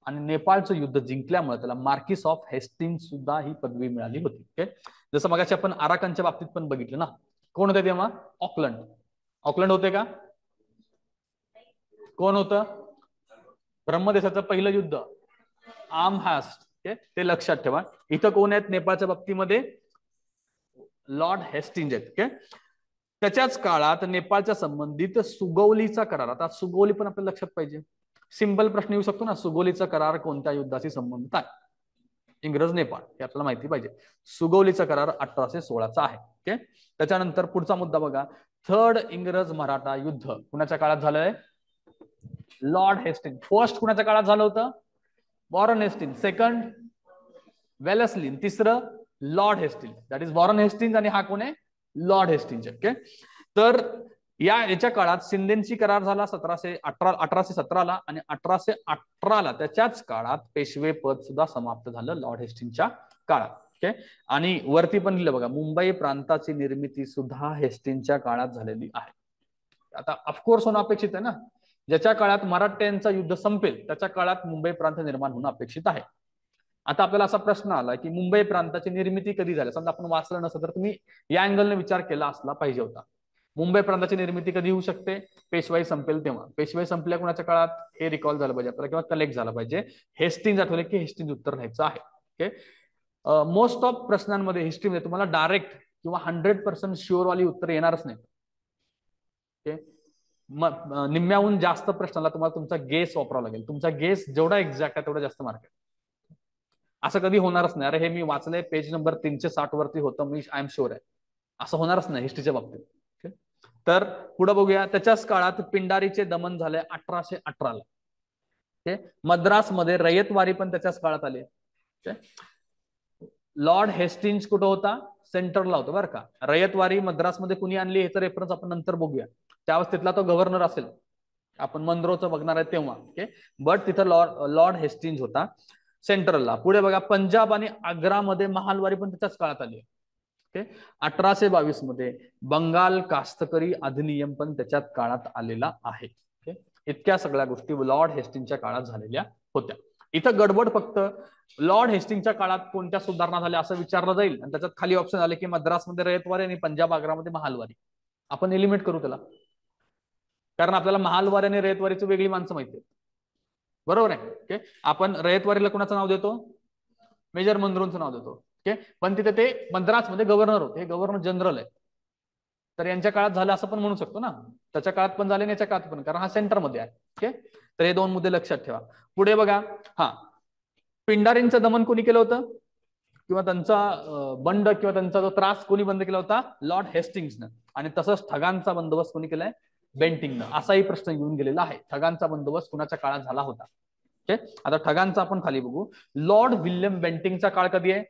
S2: आणि नेपाळचं युद्ध जिंकल्यामुळे त्याला मार्किस ऑफ हेस्टिंग्स सुद्धा ही पदवी मिळाली होती. जसं मगाशी आपण आराकानच्या बाबतीत पण बघितलं ना, कोण होते तेव्हा? ऑकलंड. ऑकलंड होते का? कोण होतं? ब्रह्मदेशाचं पहिलं युद्ध, आर्महास्ट. ते लक्षात ठेवा. इथं कोण आहेत नेपाळच्या बाबतीमध्ये? लॉर्ड हेस्टिंग्ज आहेत. त्याच्याच काळात नेपाळच्या संबंधित सुगौलीचा करार. आता सुगौली पण आपल्याला लक्षात पाहिजे, सिंपल प्रश्न येऊ शकतो ना, सुगौलीचा करार कोणत्या युद्धाशी संबंधित आहे? इंग्रज नेपाळ, हे आपल्याला माहिती पाहिजे. सुगौलीचा करार 1816चा आहे. त्याच्यानंतर पुढचा मुद्दा बघा, थर्ड इंग्रज मराठा युद्ध कुणाच्या काळात झालंय? Lord Hasting. फर्स्ट कुणाच्या काळात झालं होतं? Warren Hastings. Second Wellesley. तिसरं Lord Hastings. That is Warren Hastings. आणि हा कोण आहे? Lord Hastings. तर याच्या काळात सिंधेंची करार झाला 1817ला, आणि 1818ला त्याच्याच काळात पेशवे पद सुद्धा समाप्त झालं लॉर्ड हेस्टिंगच्या काळात. आणि वरती पण लिहिलं बघा, मुंबई प्रांताची निर्मिती सुद्धा हेस्टिंगच्या काळात झालेली आहे. आता ऑफकोर्स होणं अपेक्षित आहे ना, ज्याच्या काळात मराठ्यांचं युद्ध संपेल त्याच्या काळात मुंबई प्रांत निर्माण होणं अपेक्षित आहे. आता आपल्याला असा प्रश्न आला की मुंबई प्रांताची निर्मिती कधी झाली? समजा आपण वाचलं नसतं तर तुम्ही या अँगलने विचार केला असला पाहिजे होता. मुंबई प्रांताची निर्मिती कधी होऊ शकते? पेशवाई संपेल तेव्हा. पेशवाई संपल्या कुणाच्या काळात? हे रिकॉल झालं पाहिजे आपल्याला, किंवा कलेक्ट झालं पाहिजे. हेस्टिंग आठवले की हेस्टिंग उत्तर लिहायचं आहे. मोस्ट ऑफ प्रश्नांमध्ये हिस्ट्रीमध्ये तुम्हाला डायरेक्ट किंवा 100% शुअर वाली उत्तर येणारच नाही. निम्म्याहून जास्त प्रश्नाला तुम्हाला तुमचा गेस वापरावा लागेल. तुमचा गेस जेवढा एक्झॅक्ट आहे तेवढा जास्त मार्क आहे. असं कधी होणारच नाही, अरे हे मी वाचलंय पेज नंबर 360 वरती होतं, मी आय एम शुअर आहे, असं होणारच नाही हिस्ट्रीच्या बाबतीत. तर पुढे बघूया, त्याच्याच काळात पिंडारीचे दमन झाले 1818ला. मद्रासमध्ये रयतवारी पण त्याच्याच काळात आले. लॉर्ड हेस्टिंग्ज कुठं होता? सेंटरला होता बरं का. रयतवारी मद्रासमध्ये कुणी आणली याचा रेफरन्स आपण नंतर बघूया. त्यावेळेस तिथला तो गव्हर्नर असेल, आपण मनरोचं बघणार आहे तेव्हा. बट तिथं लॉर्ड हेस्टिंग्ज होता सेंट्रलला. पुढे बघा, पंजाब आणि आग्रामध्ये महालवारी पण त्याच्याच काळात आली. ओके. 1822 मध्ये बंगाल कास्तकरी अधिनियम पण त्याच्यात काळात आलेला आहे. ओके. इतक्या सगळ्या गोष्टी लॉर्ड हेस्टिंगच्या काळात झालेल्या होत्या. इथं गडबड फक्त लॉर्ड हेस्टिंगच्या काळात कोणत्या सुधारणा झाल्या असं विचारलं जाईल आणि त्याच्यात खाली ऑप्शन आले की मद्रासमध्ये रयतवारी आणि पंजाब आग्रामध्ये महालवारी. आपण एलिमिनेट करू त्याला, कारण आपल्याला महालवारी आणि रयतवारीची वेगळी माणसं माहिती आहेत. बरोबर आहे. ओके. आपण रयतवारीला कोणाचं नाव देतो? मेजर मनरोचं नाव देतो. ओके. पण तिथे ते मद्रासमध्ये गव्हर्नर होते, हे गव्हर्नर जनरल आहे. तर यांच्या काळात झालं असं पण म्हणू शकतो ना, त्याच्या काळात पण झाले, याच्या काळात पण, कारण हा सेंटरमध्ये आहे. ओके. तर हे दोन मुद्दे लक्षात ठेवा. पुढे बघा, हा पिंडारींचं दमन कोणी केलं होतं किंवा त्यांचा बंड किंवा त्यांचा जो त्रास कोणी बंद केला होता? लॉर्ड हेस्टिंग्सनं. आणि तसंच ठगांचा बंदोबस्त कोणी केलाय? बेंटिंगनं. असाही प्रश्न येऊन गेलेला आहे. ठगांचा बंदोबस्त कुणाच्या काळात झाला होता? ओके. आता ठगांचा आपण खाली बघू. लॉर्ड विल्यम बेंटिंगचा काळ कधी आहे?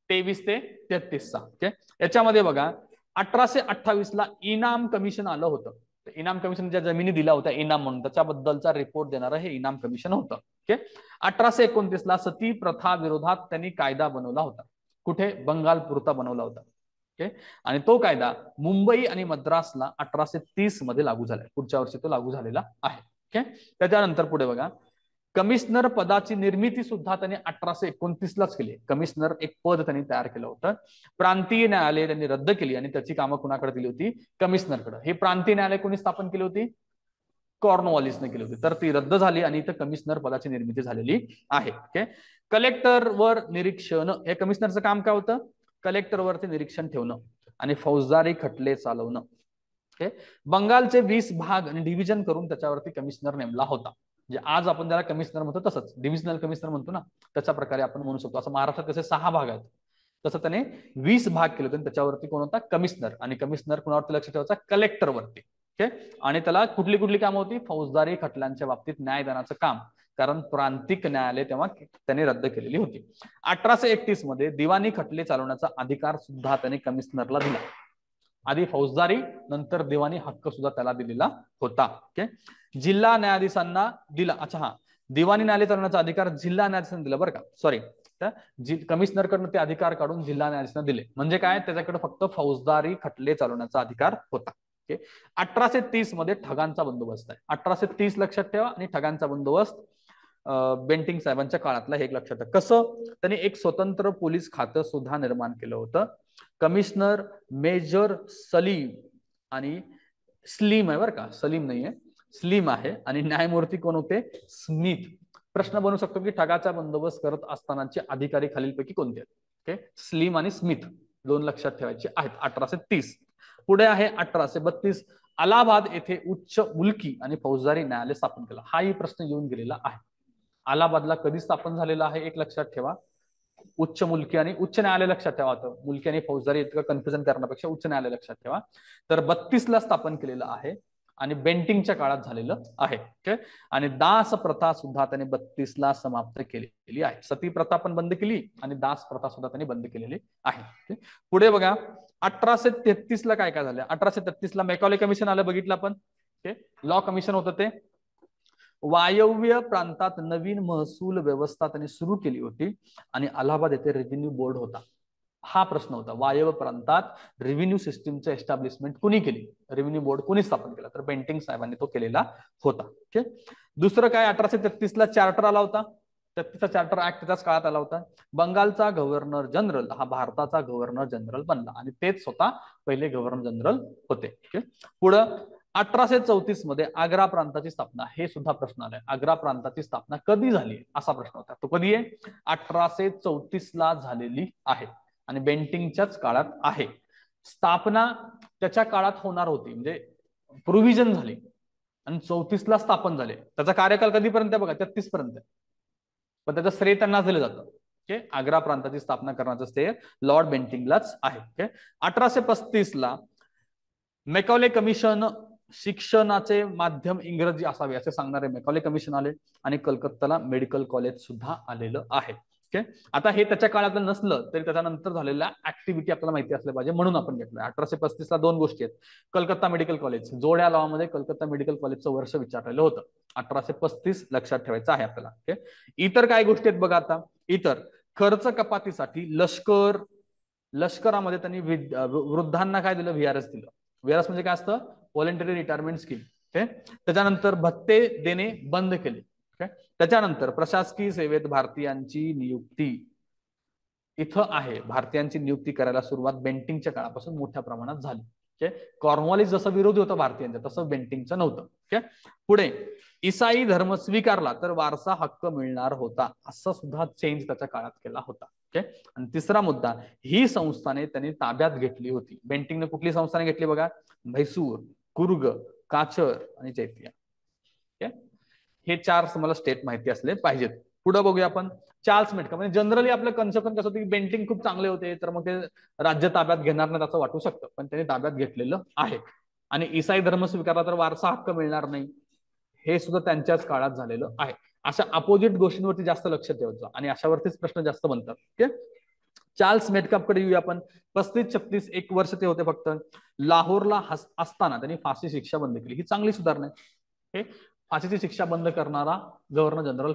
S2: 23 ते 33 चा. ओके. याच्यामध्ये बघा 1828 ला इनाम कमिशन आलं होतं. इनाम कमिशन ज्या जमिनी दिल्या होत्या इनाम म्हणून, त्याच्याबद्दलचा रिपोर्ट देणारं हे इनाम कमिशन होतं. ओके. 1829 ला सती प्रथा विरोधात त्यांनी कायदा बनवला होता. कुठे? बंगाल पुरता बनवला होता. ओके. आणि तो कायदा मुंबई आणि मद्रासला 1830 मध्ये लागू झालाय. पुढच्या वर्षी तो लागू झालेला आहे. ओके. त्याच्यानंतर पुढे बघा, कमिशनर पदाची निर्मिती सुद्धा त्यांनी 1829 लाच केली. कमिशनर एक पद त्यांनी तयार केलं होतं. प्रांतीय न्यायालय त्यांनी रद्द केली आणि त्याची कामं कुणाकडे दिली होती? कमिशनरकडे. हे प्रांतीय न्यायालय कोणी स्थापन केली होती? कॉर्नवॉलिसने केली होती. तर ती रद्द झाली आणि इथं कमिशनर पदाची निर्मिती झालेली आहे. ओके. कलेक्टरवर निरीक्षण, हे कमिशनरचं काम काय होतं? कलेक्टरवरती निरीक्षण ठेवणं आणि फौजदारी खटले चालवणं. ओके. बंगालचे 20 भाग आणि डिव्हिजन करून त्याच्यावरती कमिशनर नेमला होता. म्हणजे आज आपण ज्याला कमिशनर म्हणतो तसंच डिव्हिजनल कमिशनर म्हणतो ना, त्याच्या प्रकारे आपण म्हणू शकतो. असं महाराष्ट्रात कसे 6 भाग आहेत, तसं त्याने 20 भाग केले होते. त्याच्यावरती कोण होता? कमिशनर. आणि कमिशनर कोणावरती लक्ष ठेवायचा? कलेक्टरवरती. ओके. आणि त्याला कुठली कुठली कामं होती? फौजदारी खटल्यांच्या बाबतीत न्यायदानाचं काम, कारण प्रांतिक न्यायालय तेव्हा त्यांनी रद्द केलेली होती. 1831 मध्ये दिवाणी खटले चालवण्याचा अधिकार सुद्धा त्याने कमिशनरला दिला. आधी फौजदारी, नंतर दिवाणी हक्क सुद्धा त्याला दिलेला होता. ओके. जिल्हा न्यायाधीशांना दिला. अच्छा, हा दिवाणी न्यायालय चालवण्याचा अधिकार जिल्हा न्यायाधीशांना दिला बरं का, सॉरी. कमिशनरकडनं ते अधिकार काढून जिल्हा न्यायाधीशांना दिले. म्हणजे काय? त्याच्याकडे फक्त फौजदारी खटले चालवण्याचा अधिकार होता. ओके. 1830 मध्ये ठगांचा बंदोबस्त आहे. 1830 लक्षात ठेवा. आणि ठगांचा बंदोबस्त बेंटिंग साहेबांच्या काळातला हे एक लक्षात ठेवा. कसं? त्यांनी एक स्वतंत्र पोलीस खातं सुद्धा निर्माण केलं होतं. कमिशनर मेजर सलीम आणि स्लीम आहे बरं का, सलीम नाहीये, स्लीम आहे. आणि न्यायमूर्ती कोण होते? स्मिथ. प्रश्न बनू शकतो की ठगाचा बंदोबस्त करत असतानाचे अधिकारी खालीलपैकी कोणते आहेत? ओके. स्लीम आणि स्मिथ, दोन लक्षात ठेवायचे आहेत. 1830. पुढे आहे 1832. अलाहाबाद येथे उच्च मुलकी आणि फौजदारी न्यायालय स्थापन केलं. हाही प्रश्न येऊन गेलेला आहे. अलाहाबादला कधी स्थापन झालेला आहे? एक लक्षात ठेवा, उच्च मुलकी आणि उच्च न्यायालय लक्षात ठेवा. मुलकी आणि फौजदारी इतकं कन्फ्युजन करण्यापेक्षा उच्च न्यायालय लक्षात ठेवा. तर 32 ला स्थापन केलेलं आहे आणि बेंटिंगच्या काळात झालेलं आहे. ओके. आणि दास प्रथा सुद्धा त्याने 32 ला समाप्त केलेली आहे. सती प्रथा पण बंद केली आणि दास प्रथा सुद्धा त्यांनी बंद केलेली आहे. पुढे बघा 1833 ला काय काय झालं? 1833 ला मेकॉले कमिशन आलं, बघितलं आपण. ओके. लॉ कमिशन होतं ते. वायव्य प्रांतात नवीन महसूल व्यवस्था त्यांनी सुरू केली होती आणि अलाहाबाद येथे रेव्हेन्यू बोर्ड होता. हा प्रश्न होता, वायव्य प्रांतात रेव्हेन्यू सिस्टीमचं एस्टॅब्लिशमेंट कुणी केली? रेव्हेन्यू बोर्ड कुणी स्थापन केला? तर बेंटिंग साहेबांनी तो केलेला होता. ओके. दुसरं काय? 1833 ला चार्टर आला होता. 33चा चार्टर ऍक्ट त्याच काळात आला होता. बंगालचा गव्हर्नर जनरल हा भारताचा गव्हर्नर जनरल बनला आणि तेच स्वतः पहिले गव्हर्नर जनरल होते. ओके. पुढं 1834 मध्ये आग्रा प्रांताची स्थापना, हे सुद्धा प्रश्न आलाय. आग्रा प्रांताची स्थापना कधी झाली असा प्रश्न होता. तो कधी आहे? 1834 ला झालेली आहे आणि बेंटिंगच्याच काळात आहे. स्थापना त्याच्या काळात होणार होती, म्हणजे प्रोव्हिजन झाली आणि 34 ला स्थापन झाले. त्याचा कार्यकाल कधीपर्यंत आहे बघा? 33 पर्यंत. पण त्याचं श्रेय त्यांना दिलं जातं. ओके. आग्रा प्रांताची स्थापना करण्याचं श्रेय लॉर्ड बेंटिंगलाच आहे. ओके. 1835 ला मेकॉले कमिशन शिक्षणाचे माध्यम इंग्रजी असावे असे सांगणारे मेकॉले कमिशन आले आणि कलकत्ताला मेडिकल कॉलेज सुद्धा आलेलं आहे. ओके. आता हे त्याच्या काळात नसलं तरी त्याच्यानंतर झालेल्या ऍक्टिव्हिटी आपल्याला माहिती असल्या पाहिजे म्हणून आपण घेतलं. 1835 ला दोन गोष्टी आहेत. कलकत्ता मेडिकल कॉलेज, जोड्या लॉ मध्ये कलकत्ता मेडिकल कॉलेजचं वर्ष विचारलेलं होतं. 1835 लक्षात ठेवायचं आहे आपल्याला. ओके. इतर काय गोष्टी आहेत बघा. आता इतर खर्च कपातीसाठी लष्कर, लष्करामध्ये त्यांनी वृद्धांना काय दिलं, व्हीआरएस दिलं. व्हीआरएस म्हणजे काय असतं, व्हॉलंटरी रिटायरमेंट स्कीम. ओके. त्याच्यानंतर भत्ते देणे बंद केले. ओके. त्याच्यानंतर प्रशासकीय सेवेत भारतीयांची नियुक्ती इथं आहे. भारतीयांची नियुक्ती करायला सुरुवात बेंटिंगच्या काळापासून मोठ्या प्रमाणात झाली. ओके. कॉर्नवॉलिस जसं विरोधी होतं भारतीयांचा, तसं बेंटिंगचं नव्हतं. ओके. पुढे ईसाई धर्म स्वीकारला तर वारसा हक्क मिळणार होता, असं सुद्धा चेंज त्याच्या काळात केला होता. ओके. आणि तिसरा मुद्दा, ही संस्थाने त्यांनी ताब्यात घेतली होती. बेंटिंगने कुठली संस्थाने घेतली बघा, म्हैसूर, कुर्ग, काचर आणि जैतिया. ओके. हे 4 तुम्हाला स्टेट माहिती असले पाहिजेत. पुढे बघूया आपण चार्ल्स मेटका. म्हणजे जनरली आपलं कन्सेप्शन कसं होतं की बेंटिंग खूप चांगले होते, तर मग ते राज्य ताब्यात घेणार नाही असं वाटू शकतं, पण त्यांनी ताब्यात घेतलेलं आहे. आणि ईसाई धर्म स्वीकारला तर वारसा हक्क मिळणार नाही, हे सुद्धा त्यांच्याच काळात झालेलं आहे. अशा अपोजिट गोष्टींवरती जास्त लक्ष ठेवायचं आणि अशावरतीच प्रश्न जास्त बनतात. ओके. चार्ल्स मेटकापकडे येऊया आपण. 35-36 एक वर्ष ते होते फक्त. लाहोरला असताना त्यांनी फाशी शिक्षा बंद केली. ही चांगली सुधारणा आहे. फाशीची शिक्षा बंद करणारा गव्हर्नर जनरल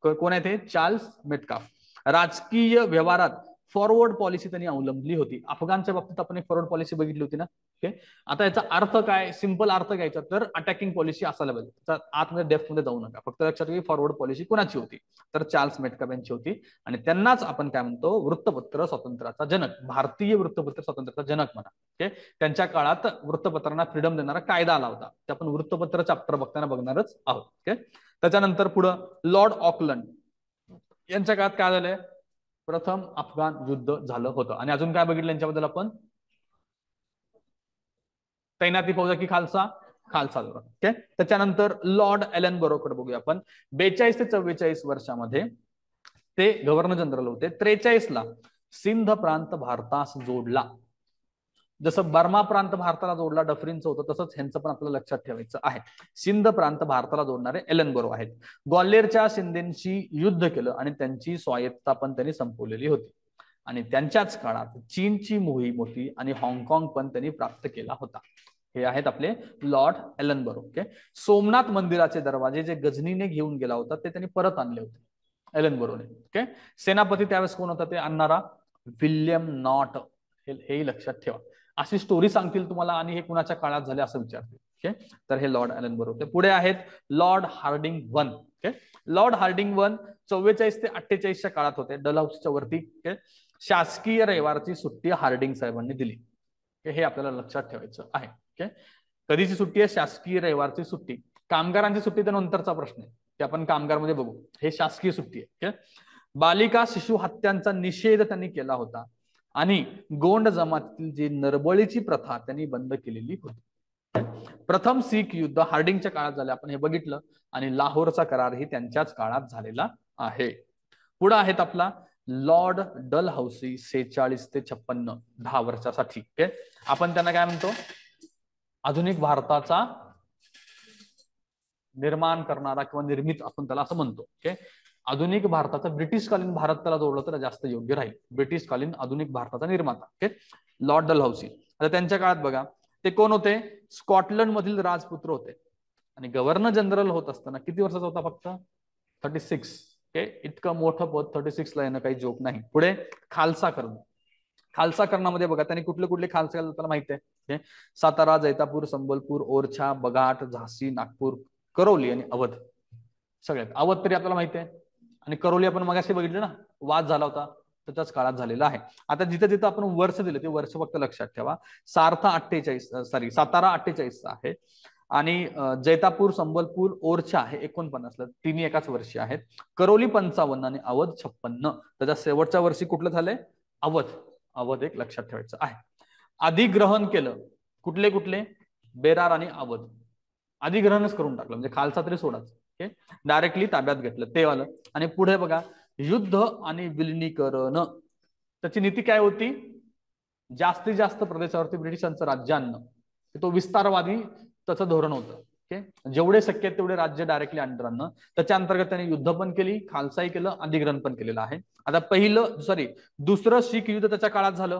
S2: कोण आहे ते, चार्ल्स मेटकाफ. राजकीय व्यवहारात फॉरवर्ड पॉलिसी त्यांनी अवलंबली होती. अफगाणच्या बाबतीत आपण एक फॉरवर्ड पॉलिसी बघितली होती ना. ओके. आता याचा अर्थ काय, सिंपल अर्थ घ्यायचा तर अटॅकिंग पॉलिसी असायला पाहिजे. आतमध्ये डेप्थ मध्ये जाऊ नका, फक्त लक्षात घ्या फॉरवर्ड पॉलिसी कोणाची होती, तर चार्ल्स मेटकाफ यांची होती. आणि त्यांनाच आपण काय म्हणतो, वृत्तपत्र स्वातंत्र्याचा जनक, भारतीय वृत्तपत्र स्वातंत्र्याचा जनक म्हणा. ओके. त्यांच्या काळात वृत्तपत्रांना फ्रीडम देणारा कायदा आला होता. ते आपण वृत्तपत्र चॅप्टर बघणारच आहोत. ओके. त्याच्यानंतर पुढं लॉर्ड ऑकलंड यांच्या काळात काय झालंय, प्रथम अफगाण युद्ध झालं होतं. आणि अजून काय बघितलं यांच्याबद्दल आपण, तैनाती फौजा की खालसा, खालसा धोरण. ओके. त्याच्यानंतर लॉर्ड एलनबरोकडे बघूया आपण. 42 ते 44 वर्षामध्ये ते गव्हर्नर जनरल होते. 43 ला सिंध प्रांत भारतास जोडला. जसं बर्मा प्रांत भारताला जोडला डफरीनचं होतं, तसंच ह्यांचं पण आपल्याला लक्षात ठेवायचं आहे. सिंध प्रांत भारताला जोडणारे एलनबरो आहेत. ग्वाल्हेरच्या शिंदेशी युद्ध केलं आणि त्यांची स्वायत्ता पण त्यांनी संपवलेली होती. आणि त्यांच्याच काळात चीनची मोहीम होती आणि हाँगकाँग पण त्यांनी प्राप्त केला होता. हे आहेत आपले लॉर्ड एलनबरो. ओके. सोमनाथ मंदिराचे दरवाजे जे गजनीने घेऊन गेला होता ते त्यांनी परत आणले होते एलनबरोने. ओके. सेनापती त्यावेळेस कोण होता ते आणणारा, विल्यम नॉट. हेही लक्षात ठेवा. अशी स्टोरी सांगतील तुम्हाला आणि हे कुणाच्या काळात झाले असं विचारतील. ओके. तर हे लॉर्ड एलनबरो होते. पुढे आहेत lord Hardinge one. Okay. Lord Hardinge one 44 ते 48च्या काळात होते. डलहाऊसीच्या वरती. ओके. शासकीय रविवारची सुट्टी हार्डिंग साहेबांनी दिली. हे आपल्याला लक्षात ठेवायचं आहे. ओके. कधीची सुट्टी आहे, शासकीय रविवारची सुट्टी. कामगारांची सुट्टी तर नंतरचा प्रश्न आहे, ते आपण कामगारमध्ये बघू. हे शासकीय सुट्टी आहे. ओके. बालिका शिशु हत्यांचा निषेध त्यांनी केला होता आणि गोंड जमातीतील जी नरबळीची प्रथा त्यांनी बंद केलेली होती. प्रथम शीख युद्ध हार्डिंगच्या काळात झाले, आपण हे बघितलं. आणि लाहोरचा करारही त्यांच्याच काळात झालेला आहे. पुढे आहेत आपला लॉर्ड डलहौसी 46 ते 56, 10 वर्षासाठी. ओके. आपण त्यांना काय म्हणतो, आधुनिक भारताचा निर्माण करणारा किंवा निर्मित आपण त्याला असं म्हणतो. ओके. आधुनिक भारताचा ब्रिटिशकालीन भारत त्याला जोडलं तर जास्त योग्य राहील. ब्रिटिशकालीन आधुनिक भारताचा निर्माता. ओके. Lord Dalhousie. आता त्यांच्या काळात बघा ते कोण होते, स्कॉटलंड मधील राजपुत्र होते. आणि गव्हर्नर जनरल होत असताना किती वर्षाचा होता, फक्त 36. ओके. इतकं मोठं पद 36 ला येणं काही जोक नाही. पुढे खालसा करणं. खालसा करणामध्ये बघा त्यांनी कुठले कुठले खालसा केले त्याला माहिती आहे. सातारा, जैतापूर, संबलपूर, ओरछा, बघाट, झाशी, नागपूर, करौली आणि अवध. सगळ्यात अवध तरी आपल्याला माहिती आहे. आणि करौली आपण मगाशी बघितलं ना, वाद झाला होता, त्याच्याच काळात झालेला आहे. आता जिथे जिथे आपण वर्ष दिले ते वर्ष फक्त लक्षात ठेवा. सातारा 48 आहे. आणि जैतापूर, संबलपूर, ओरछा हे 49, तिन्ही एकाच वर्षी आहेत. करौली 55 आणि अवध 56. त्याच्या शेवटच्या वर्षी कुठलं झालंय, अवध एक लक्षात ठेवायचं आहे. अधिग्रहण केलं कुठले कुठले, बेरार आणि अवध. अधिग्रहणच करून टाकलं, म्हणजे खालसा तरी सोडाच. ओके. डायरेक्टली ताब्यात घेतलं ते वालं. आणि पुढे बघा युद्ध आणि विलिनीकरण. त्याची नीती काय होती, जास्तीत जास्त प्रदेशावरती ब्रिटिशांचं राज्य आणणं. तो विस्तारवादी त्याचं धोरण होतं. ओके. जेवढे शक्य आहेत तेवढे राज्य डायरेक्टली अंडर आणणं. त्याच्या अंतर्गत त्यांनी युद्ध पण केली, खालसाही केलं, अधिग्रहण पण केलेलं आहे. आता दुसरं शीख युद्ध त्याच्या काळात झालं.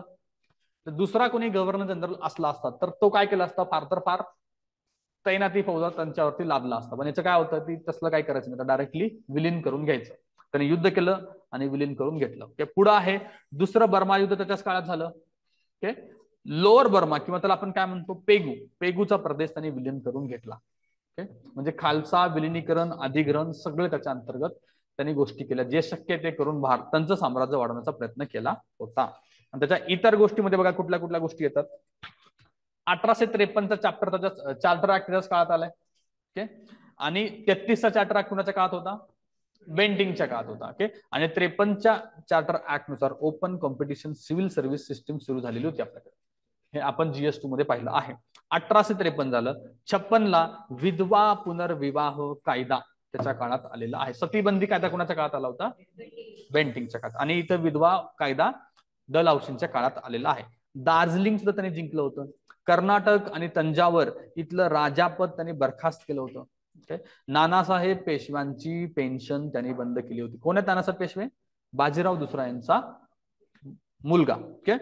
S2: तर दुसरा कोणी गव्हर्नर जनरल असला असता तर तो काय केला असता, फार तर फार तैनाती फौजा त्यांच्यावरती लादला असता. पण याचं काय होतं, ती तसलं काय करायचं नाही, डायरेक्टली विलीन करून घ्यायचं. त्यांनी युद्ध केलं, आणि विलीन करून घेतलं. ओके, पुढे आहे दुसरं बर्मा युद्ध त्याच्याच काळात झालं. ओके, लोअर बर्मा किंवा त्याला आपण काय म्हणतो पेगूचा प्रदेश त्यांनी विलीन करून घेतला. ओके, म्हणजे खालसा विलिनीकरण अधिग्रहण सगळे त्याच्या अंतर्गत त्यांनी गोष्टी केल्या, जे शक्य ते करून भारताचं साम्राज्य वाढवण्याचा प्रयत्न केला होता. आणि त्याच्या इतर गोष्टीमध्ये बघा कुठल्या कुठल्या गोष्टी येतात. 1853चा चॅप्टर त्याच्या चार्टर ऍक्ट त्याच्याच काळात आलाय. ओके, आणि 33चा चार्टर ऍक्ट कुणाच्या काळात होता? बेंटिंगच्या काळात होता. ओके, आणि 53च्या चार्टर ऍक्ट नुसार open competition civil service system सुरू झालेली होती आपल्याकडे. हे आपण GS2 मध्ये पाहिलं आहे. 1853 झालं. 56ला विधवा पुनर्विवाह कायदा त्याच्या काळात आलेला आहे. सतीबंदी कायदा कोणाच्या काळात आला होता? बेंटिंगच्या काळात. आणि इथं विधवा कायदा डलहौसीच्या काळात आलेला आहे. दार्जिलिंग सुद्धा त्यांनी जिंकलं होतं. कर्नाटक आणि तंजावर इथलं राजापद त्यांनी बरखास्त केलं होतं. नानासाहेब पेशव्यांची पेन्शन त्यांनी बंद केली होती. कोण आहे नानासाहेब पेशवे? बाजीराव दुसरा यांचा मुलगा. ओके,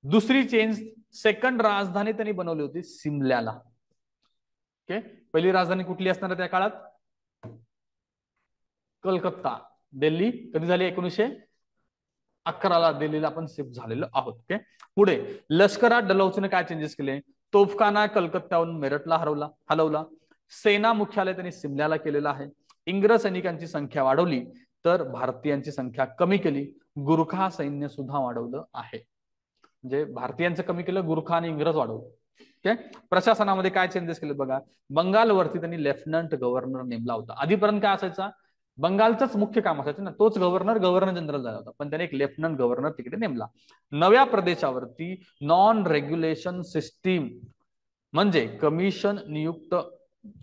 S2: दुसरी चेंज, सेकंड राजधानी त्यांनी बनवली होती सिमल्याला. ओके, पहिली राजधानी कुठली असणार त्या काळात? कलकत्ता. दिल्ली कधी झाली? 1911ला दिल्लीला आपण शिफ्ट झालेलो आहोत. ओके, पुढे लष्करात डलहौसीने काय चेंजेस केले? तोफखाना कलकत्त्याहून मेरठला हलवला. सेना मुख्यालय त्यांनी सिमल्याला केलेलं आहे. इंग्रज सैनिकांची संख्या वाढवली तर भारतीयांची संख्या कमी केली. गुरखा सैन्य सुद्धा वाढवलं आहे. म्हणजे भारतीयांचं कमी केलं, गुरखा आणि इंग्रज वाढवलं. ओके, प्रशासनामध्ये काय चेंजेस केले बघा. बंगालवरती त्यांनी लेफ्टनंट गव्हर्नर नेमला होता. आधीपर्यंत काय असायचा? बंगालचंच मुख्य काम असायचं ना, तोच गव्हर्नर जनरल झाला होता, पण त्याने एक लेफ्टनंट गव्हर्नर तिकडे नेमला. नव्या प्रदेशावरती नॉन रेग्युलेशन सिस्टीम म्हणजे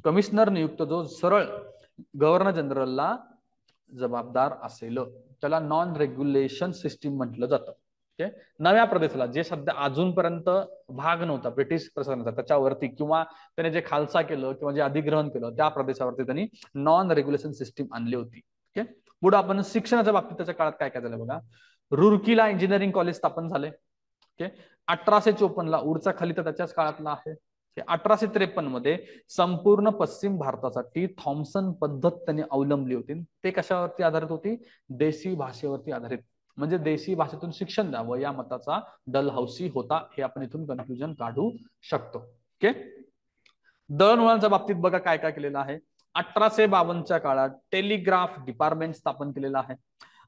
S2: कमिशनर नियुक्त जो सरळ गव्हर्नर जनरलला जबाबदार असेल त्याला नॉन रेग्युलेशन सिस्टीम म्हटलं जातं. ओके, नव्या प्रदेशाला जे सध्या अजूनपर्यंत भाग नव्हता ब्रिटिश प्रशासनाचा त्याच्यावरती, किंवा त्याने जे खालसा केलं किंवा जे अधिग्रहण केलं त्या प्रदेशावरती त्यांनी नॉन रेग्युलेशन सिस्टीम आणली होती. ओके, पुढे आपण शिक्षणाच्या बाबतीत त्याच्या काळात काय काय झालं बघा. रुरकीला इंजिनिअरिंग कॉलेज स्थापन झाले. ओके, 1854ला उडचा खलिता त्याच्याच काळातला आहे. 1853 मध्ये संपूर्ण पश्चिम भारतासाठी थॉम्सन पद्धत त्यांनी अवलंबली होती. ते कशावरती आधारित होती? देशी भाषेवरती आधारित. म्हणजे देशी भाषेतून शिक्षण द्यावं या मताचा डलहौसी होता. हे आपण इथून कन्क्लुजन काढू शकतो. ओके, दळणवळणाच्या बाबतीत बघा काय काय केलेलं आहे. 1852च्या काळात टेलिग्राफ डिपार्टमेंट स्थापन केलेलं आहे.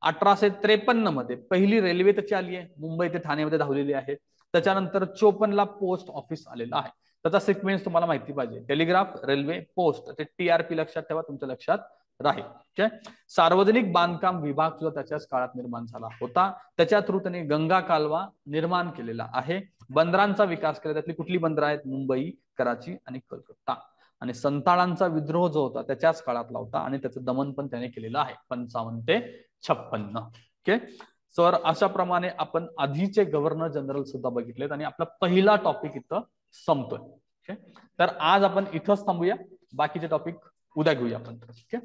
S2: 1853 मध्ये पहिली रेल्वे त्याची आली आहे, मुंबई ते ठाण्यामध्ये धावलेली आहे. त्याच्यानंतर 54ला पोस्ट ऑफिस आलेलं आहे. त्याचा सिक्वेन्स तुम्हाला माहिती पाहिजे. Telegraph, railway, post. ते TRP लक्षात ठेवा, तुमच्या लक्षात राहील. ओके, सार्वजनिक बांधकाम विभाग सुद्धा त्याच्याच काळात निर्माण झाला होता. त्याच्या थ्रू त्यांनी गंगा कालवा निर्माण केलेला आहे. बंदरांचा विकास केला. त्यातली कुठली बंदरं आहेत? मुंबई, कराची आणि कलकत्ता. आणि संताळांचा विद्रोह जो होता त्याच्याच काळातला होता आणि त्याचं दमन पण त्याने केलेलं आहे 55 ते 56. ओके, सर अशा प्रमाणे आपण आधीचे गव्हर्नर जनरल सुद्धा बघितलेत आणि आपला पहिला टॉपिक इथं संपतोय. ओके, तर आज आपण इथंच थांबूया. बाकीचे टॉपिक उद्या घेऊया आपण. ओके.